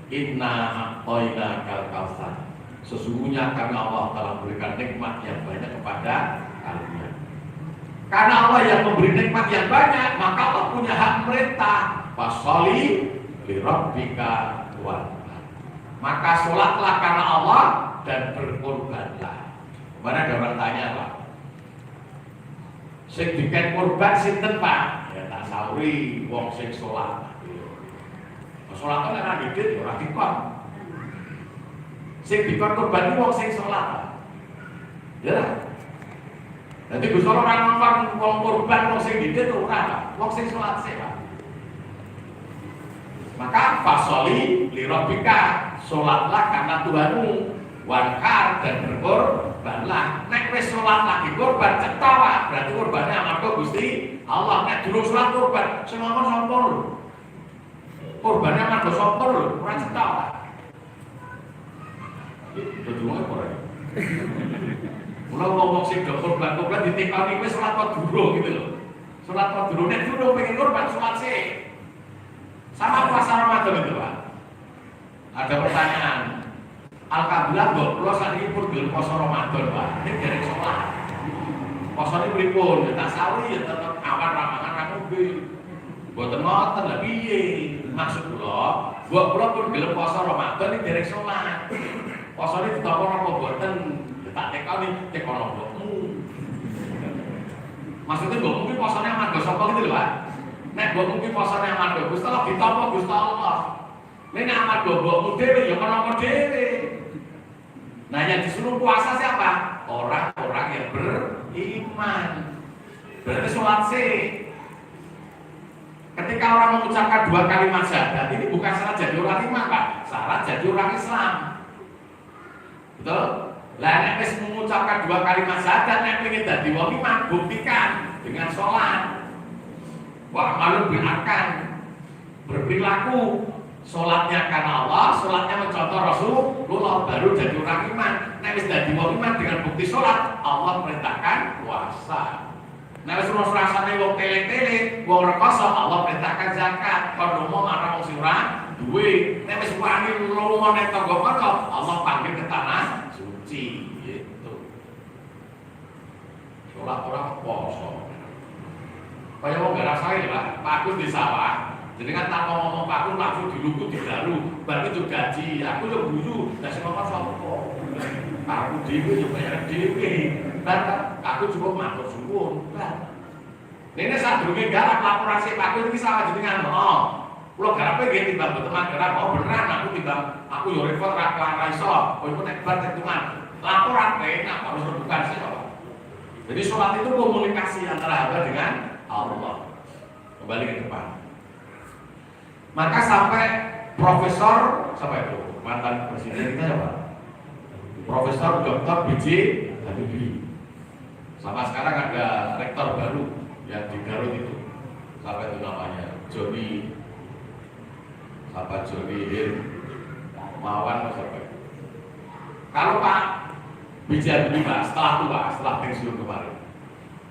Inna a'toina kal kautsar. Sesungguhnya kami Allah telah memberikan nikmat yang banyak kepada kalian. Karena Allah yang memberi nikmat yang banyak, maka Allah punya hak merintah. Fasholli li rabbika wanhar. Maka sholatlah karena Allah dan berkorbanlah. Mana ada orang tanya Pak, sing diken korban sinten Pak? Ya tak sauri wong sing sholat. Sholat kan ana dikit ora dikon. Sing dikon korban wong sing sholat. Ya. Jadi Gusti Allah ora ngomong wong korban wong sing dikit ora, wong sing sholat sih Pak. Maka fasholli li rabbika, sholatlah karena Tuhanmu, wanhar dan berkorbanlah. Nek wis sholat lagi korban cetawa, berarti korbannya amarga Gusti Allah. Nek durung sholat korban, sing ngomong sapa lho? Korbannya amarga sapa lho? Ora cetawa. Iki durung ora. Mula ngomong sing do korban ditekoni wis sholat kok durung gitu lho. Sholat kok durung, nek durung pengen korban sholat sih. Sama puasa Ramadan itu Pak. Ada pertanyaan. Alhamdulillah kalau saat ini pun belum puasa Ramadan Pak. Ini dari sholat. Puasa ini pripun? Ya tak sawi ya tetap awan ramangan ramubi. Buat ngoten lah piye. Maksud kula, buat kula pun belum puasa Ramadan ini dari sholat. Puasa ini ditampa apa boten? Ya tak tekoni mbokmu. Maksudnya mbokmu ki puasane amarga sapa gitu lho Pak. Nek mbok mungkin puasane amarga Gusti Allah ditampa Gusti Allah. Nek amarga mbokmu dhewe ya kana dhewe. Nah yang disuruh puasa siapa? Orang-orang yang beriman. Berarti sholat sih. Ketika orang mengucapkan 2 kalimat syahadat ini bukan syarat jadi orang iman Pak, syarat jadi orang Islam. Betul? Lah nek wis mengucapkan 2 kalimat syahadat nek pengen dadi wong iman buktikan dengan sholat. Wah, malu benarkan berperilaku sholatnya karena Allah, sholatnya mencontoh Rasulullah, baru jadi orang iman. Nek wis dadi wong iman dengan bukti sholat, Allah perintahkan puasa. Nek wis rasane wong tele-tele, wong rekoso, Allah perintahkan zakat. Kon lomo marang wong sing ora duwe. Nek wis wani lomo nek tangga kono, Allah panggil ke tanah suci gitu. Sholat orang poso. Kaya wong gak rasain Pak, Pak Agus di sawah. Jadi kan tanpa ngomong Pak Agus langsung dilukut digaru, baru itu gaji. Aku yo guyu, gak sing ngomong sapa. Aku dhewe yo bayar dhewe. Lah aku cukup matur suwun. Lah. Nene sadurunge garap laporan sik Pak Agus iki sawah jenengan. Oh. Kula garape nggih timbang boten garap. Oh beneran aku timbang aku yo repot ra iso. Oh iku nek bar hitungan. Laporan enak harus rebukan sih Pak. Jadi sholat itu komunikasi antara hamba dengan Allah. Kembali ke depan. Maka sampai Profesor siapa itu? Mantan presiden kita siapa? Profesor Dr. B.J. Habibie. Sama sekarang ada rektor baru yang di Garut itu. Siapa itu namanya? Joni Mawan siapa itu? Kalau Pak B.J. Habibie Pak, setelah pensiun kemarin,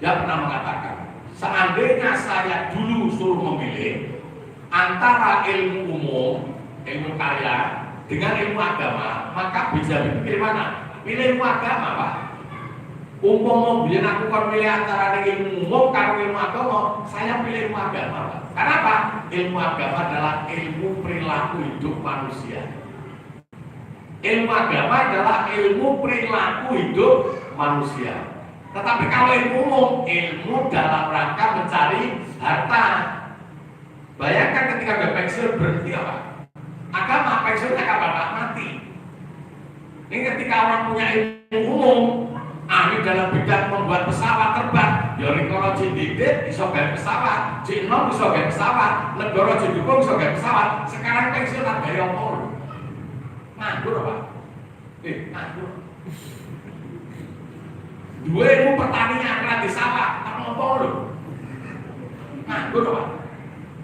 Dia pernah mengatakan, seandainya saya dulu suruh memilih antara ilmu umum, ilmu karya dengan ilmu agama, maka bisa pilih mana? Pilih ilmu agama, Pak. Umpama biyen aku kon milih antara ilmu umum karo ilmu agama, saya pilih ilmu agama, Pak. Karena apa? Ilmu agama adalah ilmu perilaku hidup manusia. Ilmu agama adalah ilmu perilaku hidup manusia. Tetapi kalau ilmu umum, ilmu dalam rangka mencari harta. Bayangkan ketika udah pensiun berhenti apa? Agama pensiunnya kapan Pak? Mati. Ini ketika orang punya ilmu umum, ahli dalam bidang membuat pesawat terbang, ya rikala jindidit bisa gawe pesawat, jinom bisa gawe pesawat, negara jidukung bisa gawe pesawat. Sekarang pensiun tak gawe apa? Nganggur Pak. Nganggur. Dua ilmu pertanian kan di sawah, tak ngopo lho. Nganggur Pak.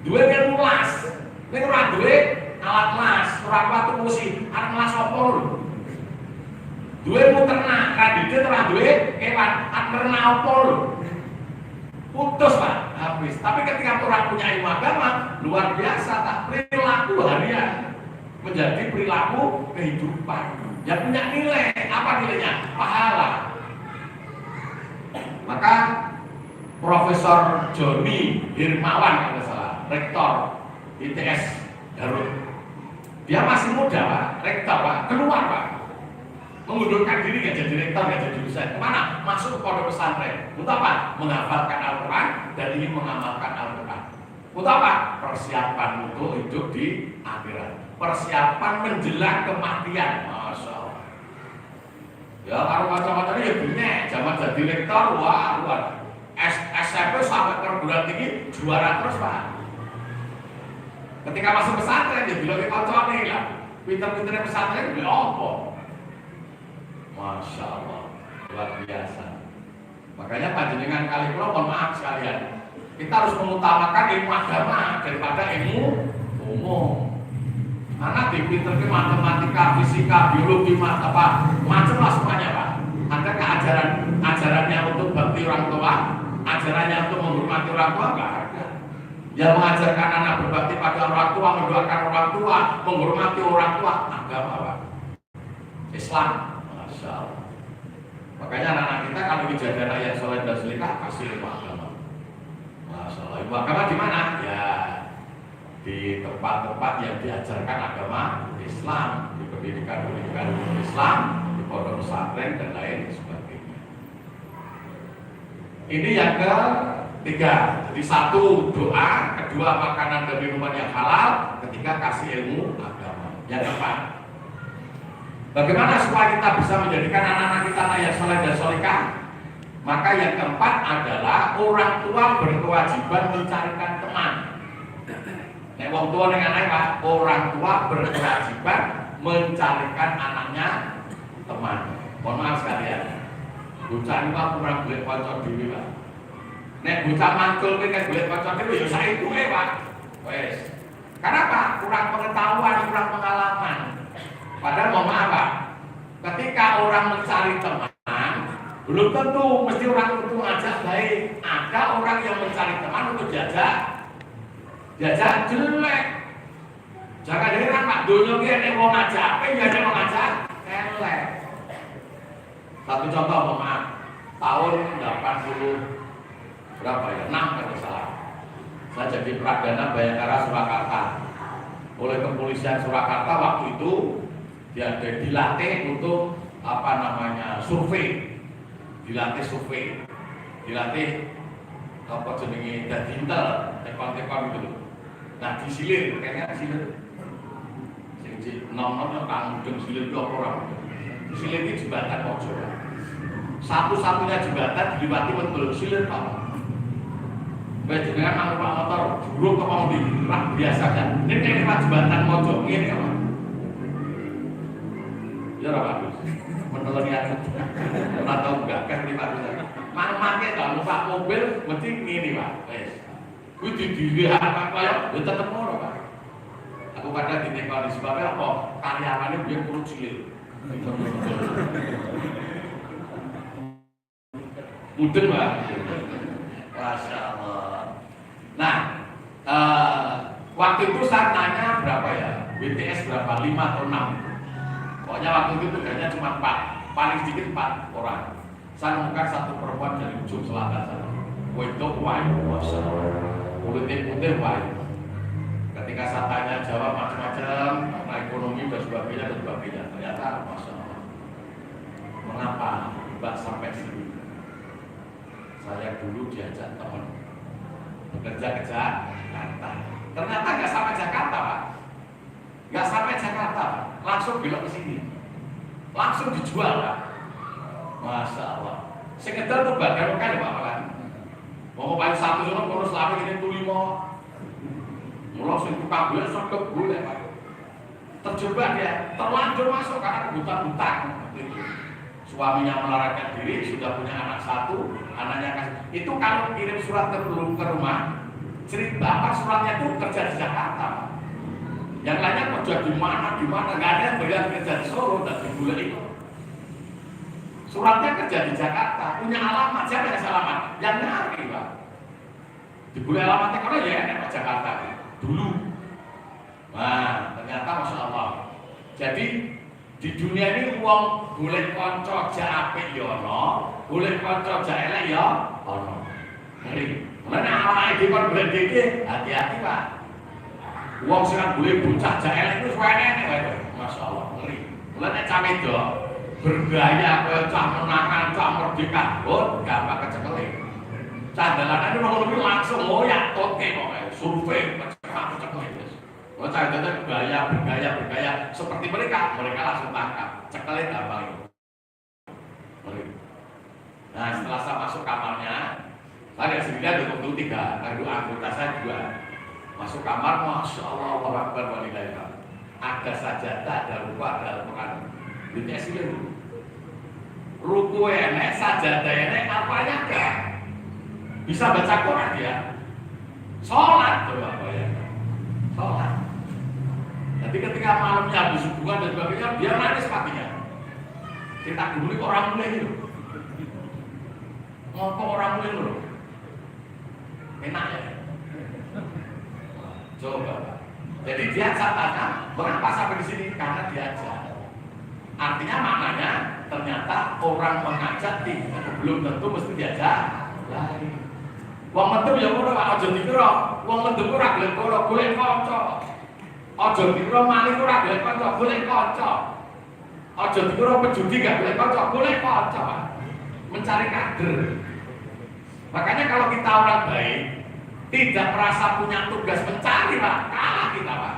Dua ilmu las, ini ora duwe alat las, ora kuat musi, arep las apa lho. Dua ilmu ternak, radite ora duwe kewan, arep ternak apa lho. Putus Pak, habis. Tapi ketika orang punya ilmu agama, luar biasa tak perilaku harian menjadi perilaku kehidupan. Yang punya nilai, apa nilainya? Pahala. Maka Profesor Joni Hirmawan kalau salah, rektor ITS Garut, dia masih muda Pak, rektor Pak, keluar Pak, mengundurkan diri nggak jadi rektor, nggak jadi dosen, kemana? Masuk ke pondok pesantren. Untuk apa? Menghafalkan Al-Quran dan ingin mengamalkan Al-Quran. Untuk apa? Persiapan untuk hidup di akhirat, persiapan menjelang kematian. Masya Allah. Ya kalau macam-macam ya gini, zaman jadi rektor, wah luar. SMP sampai perguruan tinggi juara terus Pak. Ketika masuk pesantren dia bilang kocok nih lah, pinter-pinternya pesantren dia apa? Masya Allah, luar biasa. Makanya panjenengan kali pulau, mohon maaf sekalian, kita harus mengutamakan ilmu agama daripada ilmu umum. Anak dipinter ke matematika, fisika, biologi, macam lah semuanya Pak. Ada ajarannya untuk bakti orang tua, ajarannya untuk menghormati orang tua, enggak ada. Yang mengajarkan anak berbakti pada orang tua, mendoakan orang tua, menghormati orang tua, agama Pak. Islam, Masya Allah. Makanya anak-anak kita kalau dijadikan anak yang soleh dan selingkah, kasih ilmu agama. Masya Allah. Ilmu agama di mana? Ya di tempat-tempat yang diajarkan agama Islam, di pendidikan Islam, di pondok pesantren dan lain sebagainya. Ini yang ketiga. Jadi satu doa, kedua makanan dan minuman yang halal, ketiga kasih ilmu agama. Yang keempat, bagaimana supaya kita bisa menjadikan anak-anak kita yang soleh dan solehah? Maka yang keempat adalah orang tua berkewajiban mencarikan teman. Nek wong tua ning anak Pak, orang tua berkewajiban mencarikan anaknya teman. Mohon maaf sekalian, bocah ini Pak kurang boleh kocok diri Pak. Nek bocah mantul kan boleh kocok diri, ya saya itu Pak. Wes. Karena apa? Kurang pengetahuan, kurang pengalaman. Padahal mohon maaf Pak, ketika orang mencari teman, belum tentu mesti orang itu ngajak baik. Ada orang yang mencari teman untuk jajak jelek. Jangan heran Pak, dunia ini mau ngajak, ya mau ngajak elek. Satu contoh mohon maaf, tahun 80 berapa ya? 6 kalau salah. Saya jadi Pradana Bayangkara Surakarta. Oleh kepolisian Surakarta waktu itu dia dilatih untuk survei. Dilatih apa jenenge dadi intel, tekon-tekon gitu. Nah, disilir, kayaknya disilir. Sing nom-nom kang mudeng silir itu apa ora? Silir iki jembatan mojo. Satu-satunya jembatan diliwati betul silir kok. Wes jenengan nang Pak motor juruk kok mau dirah biasa kan. Nek lewat jembatan mojo ngene apa? Ya ora bagus. Menolongi aku. Ora tau enggak kan liwat. Mang-mangke to numpak mobil mesti ngene Pak. Wes. Kuwi dilihat apa kaya ya tetep ngono Pak. Aku kadang ditekoni sebabnya apa? Karyawane biyen kudu cilik. Mudeng Pak. Nah, waktu itu saya tanya berapa ya, BTS berapa, 5 atau 6. Pokoknya waktu itu tugasnya cuma 4, paling sedikit 4 orang. Saya nemukan satu perempuan dari ujung selatan sana. Wedok white, masya Allah, kulitnya putih white. Ketika saya tanya jawab macam-macam, karena ekonomi dan sebagainya, ternyata masya Allah. Mengapa Mbak sampai sini? Saya dulu diajak teman bekerja ke Jakarta. Ternyata nggak sampai Jakarta, Pak. Nggak sampai Jakarta, Pak. Langsung belok ke sini. Langsung dijual, Pak. Masya Allah. Sekedar tuh bagian kan ya Pak kan. Mau paling satu sono kurus lari ini tuh 5. Mulai sing tukang gula sodok boleh Pak. Terjebak dia, terlanjur masuk karena kebutuhan hutang. Suaminya melarikan diri, sudah punya anak 1, anaknya kasih. Itu kalau kirim surat ke rumah, cerita apa suratnya itu kerja di Jakarta, Pak. Yang lainnya kerja di mana, nggak ada yang berikan kerja di Solo dan di Bule itu. Suratnya kerja di Jakarta, punya alamat, siapa yang alamat? Yang nyari, Pak. Di Bule alamatnya kalau ya enak Pak Jakarta dulu. Nah, ternyata masya Allah. Jadi di dunia ini uang boleh konco ja apik ya ono, boleh konco ja elek ya ono. Ngeri. Mulane awake dhewe kon golek dhewe hati-hati, Pak. Uang sing boleh bocah ja elek itu suwene wae. Masyaallah, ngeri. Mulane cah wedok bergaya kaya cah menangan, cah merdeka, gampang kecekele. Cah dalanan itu langsung ngoyak toke kok survei kecekele. Kalau cah itu bergaya seperti mereka langsung tangkap, cekelnya gampang. Nah setelah saya masuk kamarnya, saya sendiri ada 23, ada 2 anggota saya juga masuk kamar, masya Allah, Allah Akbar walillah. Ada sajadah, ada rupa, ada Al-Quran. BTS itu ruku enek, sajadah enek, apanya enggak? Bisa baca Quran dia, sholat tuh apa ya? Sholat. Jadi ketika malamnya habis hubungan dan sebagainya, dia nangis paginya. Kita dulu orang mulai itu. Ngomong orang mulai dulu. Enak ya? Coba. Jadi dia saya tanya, mengapa sampai di sini? Karena diajak. Artinya maknanya ternyata orang mengajak belum tentu mesti diajak lari. Wong mendem ya ora Pak, aja dikira. Wong mendem ora gelem golek kanca. Aja dikira maling ora golek kanca, golek kanca. Aja dikira pejudi gak golek kanca, golek kanca. Mencari kader. Makanya kalau kita orang baik, tidak merasa punya tugas mencari, Pak, kalah kita, Pak.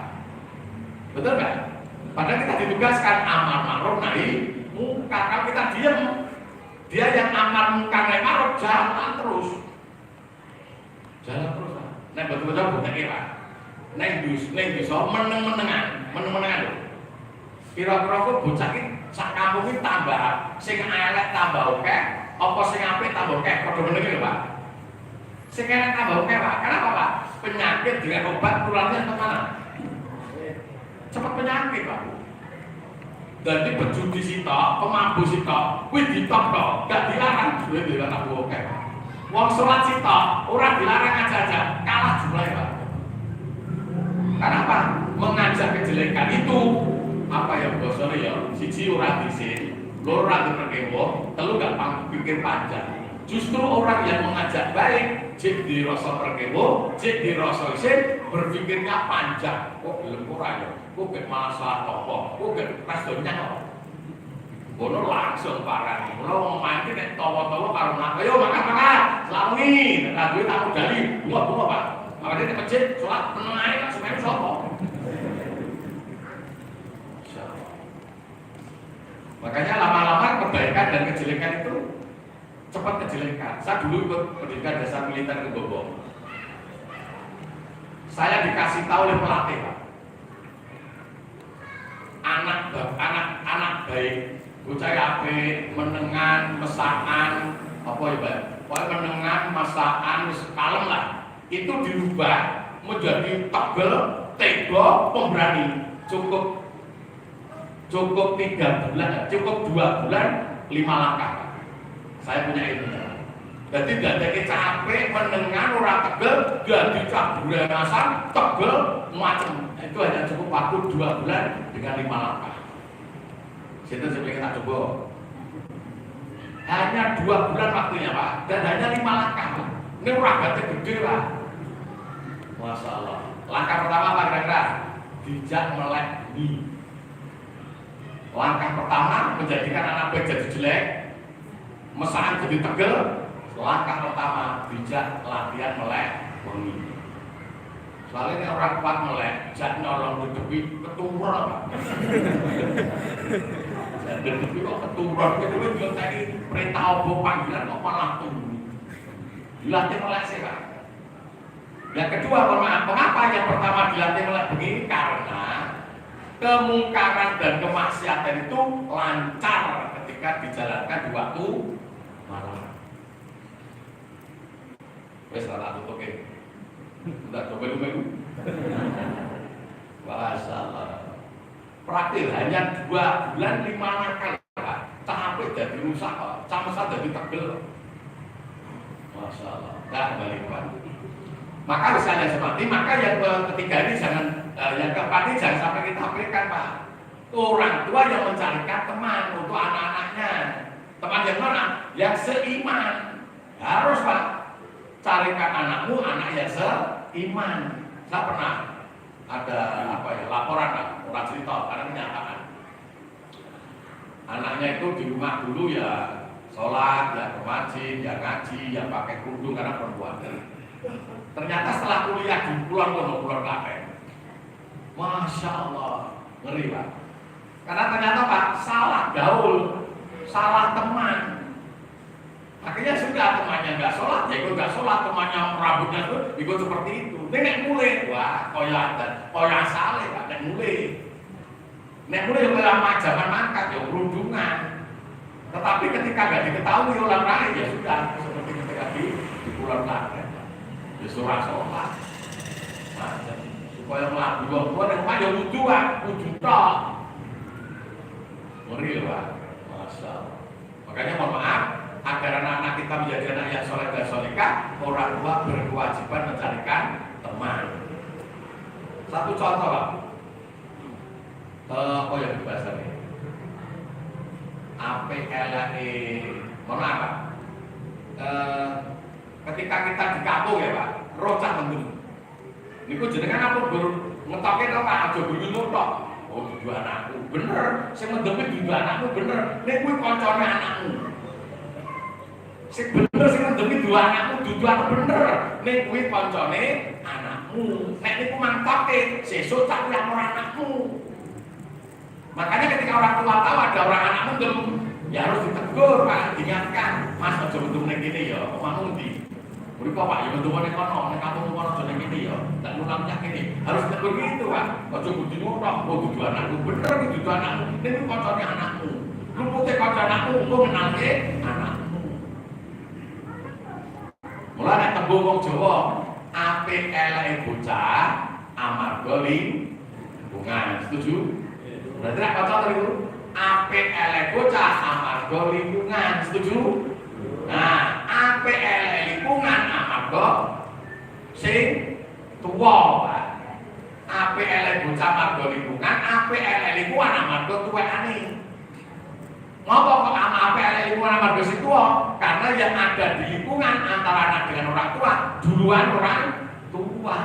Betul nggak? Padahal kita ditugaskan amar ma'ruf nahi munkar. Kalau kita diam, dia yang amar munkar nahi ma'ruf jalan terus. Jalan terus, Pak. Nek betul-betul bukan kira. Nek bisa meneng-menengan lho. Kira-kira kok bocah iki sak kampung iki tambah sing elek tambah akeh, apa sing apik tambah akeh padha meneng lho, Pak. Sing elek tambah akeh, Pak. Kenapa, Pak? Penyakit dengan obat tulangnya kemana? Cepat penyakit, Pak. Jadi pejudi sitok, pemabuk sitok, kuwi ditok tok, gak dilarang duwe dilarang akeh. Wong sholat sitok, orang dilarang aja-aja, kalah jumlahnya, Pak. Kenapa? Mengajak kejelekan itu apa ya bosone ya? Siji ora disin, loro ora diperkewo, telu gak pikir panjang. Justru orang yang mengajak baik, jek dirasa perkewo, jek dirasa isin, berpikirnya panjang. Kok gelem ora ya? Kok gak malah salah tokoh, kok gak pas donya kok. Bono langsung parani. Mula mangke nek tawa-tawa karo nak, ayo makan-makan, selawi, nek duwe tak udali, bunga-bunga, Pak. Makanya nek masjid salat meneng ae Pak sampeyan sapa? Makanya lama-lama kebaikan dan kejelekan itu cepat kejelekan. Saya dulu ikut pendidikan dasar militer ke Bogor. Saya dikasih tahu oleh pelatih, Pak. Anak baik, bocah apik, menengan, mesakan, apa ya, Pak? Pokoknya menengan, mesakan, kalem lah. Itu dirubah menjadi tegel, tega, pemberani. Cukup 3 bulan, cukup 2 bulan, 5 langkah. Saya punya ilmu. Jadi dadake capek mendengar ora tegel, jadi caburasan tegel macam. Itu hanya cukup waktu 2 bulan dengan 5 langkah. Situ saya tak coba. Hanya 2 bulan waktunya Pak, dan hanya 5 langkah Pak. Ini ragatnya gede Pak. Masya Allah. Langkah pertama apa kira-kira? Dijak melek mie. Langkah pertama menjadikan anak jadi jelek, mesaan jadi tegel. Langkah pertama bijak latihan melek wengi. Soalnya orang kuat melek, jak nolong nutupi keturun Pak. Dan itu kok keturun, itu juga tadi perintah obo panggilan kok malah tunggu. Dilatih melek sih Pak. Yang kedua, mengapa yang pertama dilatih melek begini? Karena kemungkaran dan kemaksiatan itu lancar ketika dijalankan di waktu malam. Wes ora tutup ke. Udah coba dulu. Masyaallah. Praktil hanya 2 bulan 5 langkah Pak. Sampai jadi rusak, sampai jadi tegel. Masyaallah. Dah balik Pak. Maka misalnya seperti maka yang ketiga ini jangan yang keempat ini jangan sampai kita abaikan Pak. Orang tua yang mencarikan teman untuk anak-anaknya. Teman yang mana? Yang seiman. Harus Pak. Carikan anakmu anak yang seiman. Saya pernah ada laporan Pak, orang cerita karena menyatakan anaknya itu di rumah dulu ya sholat, ya ke masjid, ya ngaji, ya pakai kerudung karena perempuan. Ternyata setelah kuliah di Pulau Klaten, Masya Allah, ngeri Pak. Karena ternyata Pak salah gaul, salah teman. Akhirnya sudah temannya nggak sholat, ya ikut nggak sholat, temannya rambutnya tuh ikut seperti itu. Nek mulai, wah koyak saleh Pak, nek mulai zaman mangkat ya kerudungan. Tetapi ketika nggak diketahui orang lain ya sudah seperti ketika di Pulau Klaten. Ya surah sholat supaya melaku dua yang rumah ya wudhu tok ngeri Pak. Masya Allah. Makanya mohon maaf agar anak-anak kita menjadi anak yang soleh dan solehah, orang tua berkewajiban mencarikan teman. Satu contoh Pak, apa yang dibahas ini? APLE, mohon maaf Pak. Ketika kita di kampung ya Pak, rocah mendung. Niku jenengan apa gur ngetoke to Pak, aja gur tok. Oh, dudu anakku. Bener, sing mendeme dudu anakmu bener. Nek kuwi kancane anakmu. Sing bener sing mendeme dudu anakmu, dudu aku bener. Nek kuwi kancane anakmu. Nek niku mangkoke, sesuk tak kuwi anakmu. Makanya ketika orang tua tahu ada orang anak mendem, ya harus ditegur Pak, diingatkan. Mas aja mendem nek kene ya, omahmu ndi? Mereka Pak, ya bentuk nek kono, nek kampung kono aja nek kene ya. Tak nulang nyak kene. Harus begitu Pak. Aja kudu ngono, oh dudu anakku, bener iki dudu anakmu. Nek kancane anakmu. Lu putih kanca anakmu, lu kenalke anakmu. Mula nek tembung wong Jawa, apik eleke bocah amarga lingkungan. Setuju? Berarti nek kanca tadi itu apik eleke bocah amarga lingkungan. Setuju? Nah, apik eleke lingkungan amarga sing tuwa, Pak. Apik eleke bocah amarga lingkungan, apik eleke lingkungan amarga tuwekane. Ngapa kok apik eleke lingkungan amarga sing tuwa? Karena yang ada di lingkungan antara anak dengan orang tua duluan orang tua.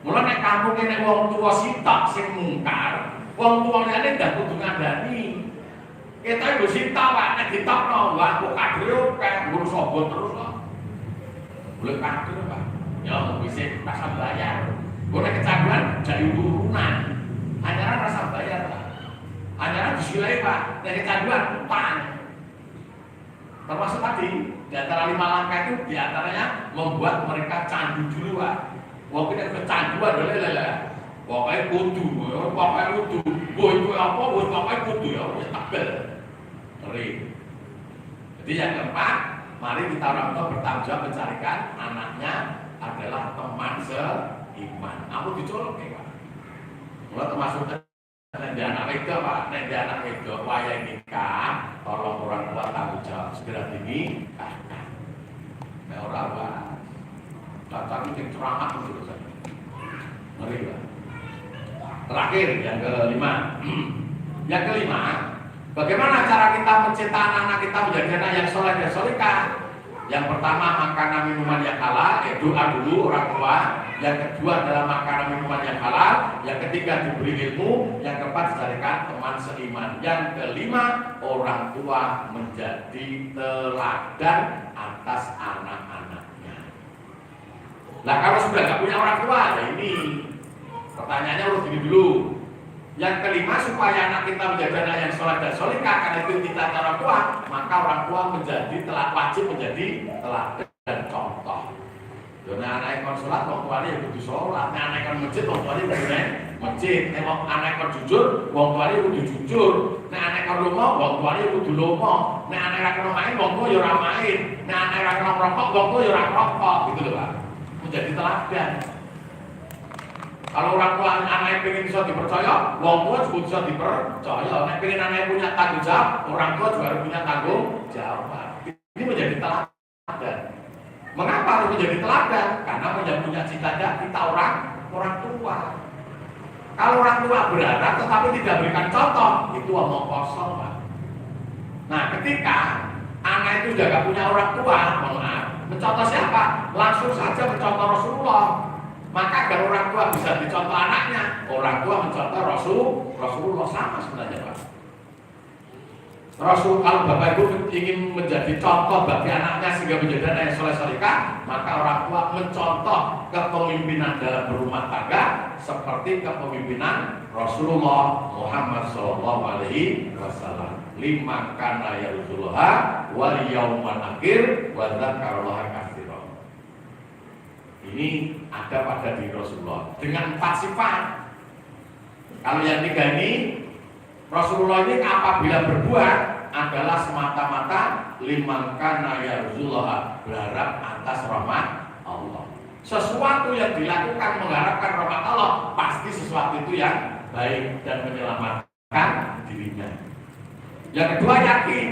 Mulai nek kampung nek wong tua sitok sing mungkar, wong tua liyane ndak kudu ngandani. Kita iku sitok Pak, nek ditokno wah kok kadhe kayak ngurus sobo terus kok. Boleh kadhe Pak. Ya wis rasa bayar. Boleh kecanduan jadi urunan. Anyaran rasa bayar Pak. Anyaran disilai Pak, nek kecanduan utang. Termasuk tadi di antara 5 langkah itu di antaranya membuat mereka candu dulu Pak. Wong kita kecanduan lele. Pokoknya kudu, pokoknya kudu. Boy itu apa? Boy pokoknya kudu ya, wis tabel. Ngeri. Jadi yang keempat, mari kita orang tua bertanggung jawab mencarikan anaknya adalah teman seiman. Aku dicolok ya Pak. Mulai termasuk nek anak itu Pak, nek anak itu wayah nikah, tolong orang tua tanggung jawab segera dinikahkan. orang apa? Datang itu ceramah itu saja. Ngeri lah. Terakhir yang kelima. Yang kelima, bagaimana cara kita mencetak anak-anak kita menjadi anak yang soleh dan solehah? Yang pertama, makanan minuman yang halal, doa dulu orang tua. Yang kedua adalah makanan minuman yang halal. Yang ketiga diberi ilmu. Yang keempat dicarikan teman seiman. Yang kelima, orang tua menjadi teladan atas anak-anaknya. Nah kalau sudah nggak punya orang tua, ya ini pertanyaannya harus gini dulu. Yang kelima, supaya anak kita menjadi anak yang soleh dan solehah, karena itu kita orang tua, maka orang tua menjadi wajib menjadi teladan dan contoh. Karena anak yang sholat, orang tuanya yang kudu sholat. Nah anak yang masjid, orang tuanya kudu masjid. Nah anak yang jujur, orang tuanya kudu jujur. Nah anak yang lomo, orang tuanya kudu lomo. Nah anak yang main, orang tua ya main. Nah anak yang merokok, orang tua ya merokok. Gitu loh Pak. Menjadi teladan. Kalau orang tua anak pengen bisa dipercaya, orang tua juga bisa dipercaya. Nek pengen anak punya tanggung jawab, orang tua juga harus punya tanggung jawab. Ini menjadi teladan. Mengapa harus menjadi teladan? Karena punya cita-cita kita orang tua. Kalau orang tua berharap tetapi tidak berikan contoh, itu omong kosong Pak. Nah ketika anak itu sudah gak punya orang tua, maaf, mencontoh siapa? Langsung saja mencontoh Rasulullah. Maka agar orang tua bisa dicontoh anaknya, orang tua mencontoh Rasulullah sama sebenarnya Pak. Rasul, kalau Bapak Ibu ingin menjadi contoh bagi anaknya sehingga menjadi anak yang soleh solehah, maka orang tua mencontoh kepemimpinan dalam berumah tangga seperti kepemimpinan Rasulullah Muhammad SAW. Lima kana yarjullaha wal yaumal akhir wa dzakarallaha katsiran. Ini ada pada diri Rasulullah dengan 4 sifat. Kalau yang 3 ini, Rasulullah ini apabila berbuat adalah semata-mata liman kana yarjullaha, berharap atas rahmat Allah. Sesuatu yang dilakukan mengharapkan rahmat Allah pasti sesuatu itu yang baik dan menyelamatkan dirinya. Yang kedua, yakin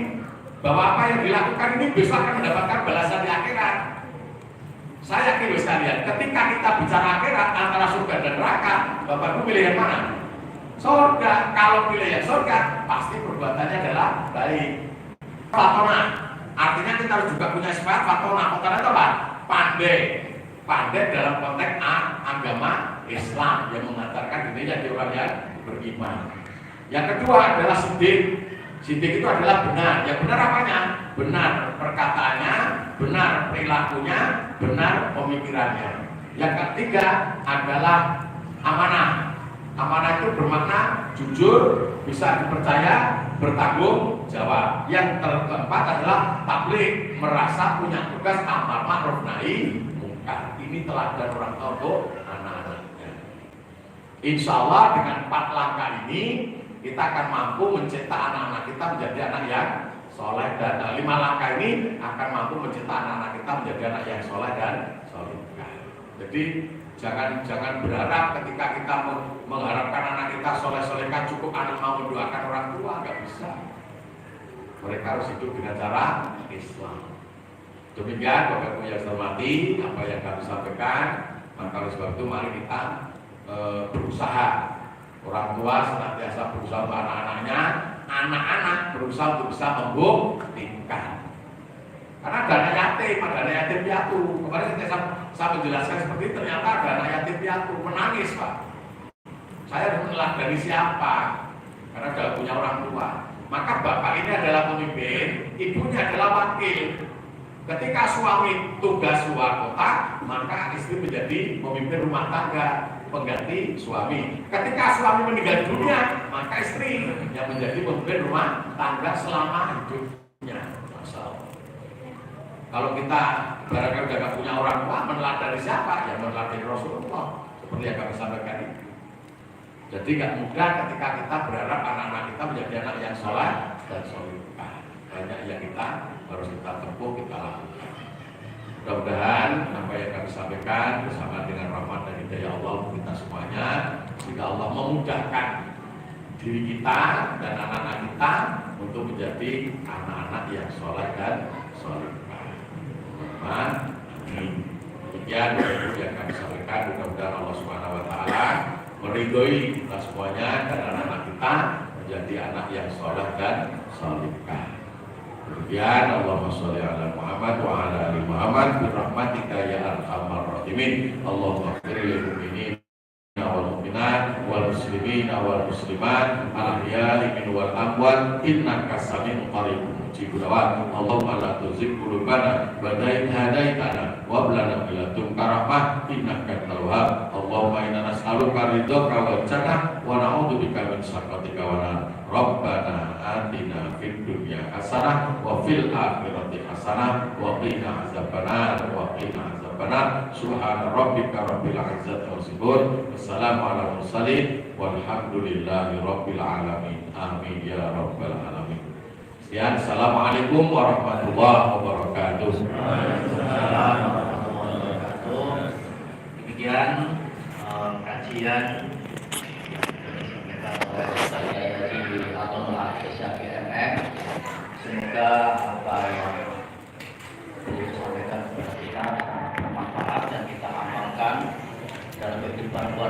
bahwa apa yang dilakukan ini besok akan mendapatkan balasan di akhirat. Saya yakin sekalian, ketika kita bicara akhirat antara surga dan neraka, Bapak Ibu pilih yang mana? Surga. Kalau pilih yang surga, pasti perbuatannya adalah baik. Fatona, artinya kita harus juga punya sifat fatona. Fatona itu apa? Pandai. Pandai dalam konteks agama Islam yang mengantarkan dirinya di orang yang beriman. Yang kedua adalah sidik. Sidik itu adalah benar. Yang benar apanya? Benar perkataannya, benar perilakunya, benar pemikirannya. Yang ketiga adalah amanah. Amanah itu bermakna jujur, bisa dipercaya, bertanggung jawab. Yang keempat adalah tabligh, merasa punya tugas amar ma'ruf nahi munkar. Ini teladan orang tua untuk anak-anaknya. Insya Allah dengan 4 langkah ini kita akan mampu mencetak anak-anak kita menjadi anak yang soleh, dan 5 langkah ini akan mampu mencetak anak-anak kita menjadi anak yang soleh dan solehah. Jadi jangan berharap ketika kita mengharapkan anak kita soleh-solehah cukup anak mau mendoakan orang tua, nggak bisa. Mereka harus hidup dengan cara Islam. Demikian Bapak Ibu yang saya hormati, apa yang kami sampaikan. Maka oleh sebab itu mari kita berusaha. Orang tua senantiasa berusaha untuk anak-anaknya, anak-anak berusaha untuk bisa membuktikan. Karena ada anak yatim, ada anak yatim piatu. Kemarin saya menjelaskan seperti itu, ternyata ada anak yatim piatu, menangis Pak. Saya harus meneladani siapa? Karena sudah punya orang tua. Maka bapak ini adalah pemimpin, ibunya adalah wakil. Ketika suami tugas luar kota, maka istri menjadi pemimpin rumah tangga, pengganti suami. Ketika suami meninggal dunia, maka istri yang menjadi pemimpin rumah tangga selama hidupnya. Masya Allah. Kalau kita barangkali sudah tidak punya orang tua, meneladani siapa? Ya meneladani Rasulullah. Seperti yang kami sampaikan ini. Jadi tidak mudah ketika kita berharap anak-anak kita menjadi anak yang soleh dan solehah. Banyak yang kita harus kita tempuh, kita lakukan. Mudah-mudahan apa yang kami sampaikan bersama dengan rahmat dan hidayah Allah untuk kita semuanya, sehingga Allah memudahkan diri kita dan anak-anak kita untuk menjadi anak-anak yang soleh dan solehah. bersama. Amin. Demikian yang kami sampaikan, mudah-mudahan Allah Subhanahu wa taala meridhoi kita semuanya dan anak-anak kita menjadi anak yang saleh dan salihah. Demikian, Allahumma sholli ala Muhammad wa ala ali Muhammad bi rahmatika ya arhamar rahimin. Allahumma ighfir lil mu'minin wal mu'minat wal muslimin wal muslimat al ahya'i min wal amwat innaka sami'un qaribun mujibud da'wat. Allahumma la tuzigh qulubana ba'da idh hadaitana wa hab lana min ladunka rahmah innaka antal wahhab. Allahumma inna nas'aluka ridhaka wal jannah wa na'udzubika min sakhatika wa nar. Rabbana atina fid dunya hasanah wa fil akhirati hasanah wa qina azabannar wa qina azabannar. Subhana rabbika rabbil izzati wasifun. Wassalamu ala mursalin walhamdulillahi rabbil alamin. Amin ya rabbal alamin. Sekian, assalamualaikum warahmatullahi wabarakatuh. Waalaikumsalam warahmatullahi wabarakatuh. Demikian kajian oleh saya dari Aton Asia BMM. Semoga apa yang disampaikan kepada kita bermanfaat dan kita amalkan dalam kehidupan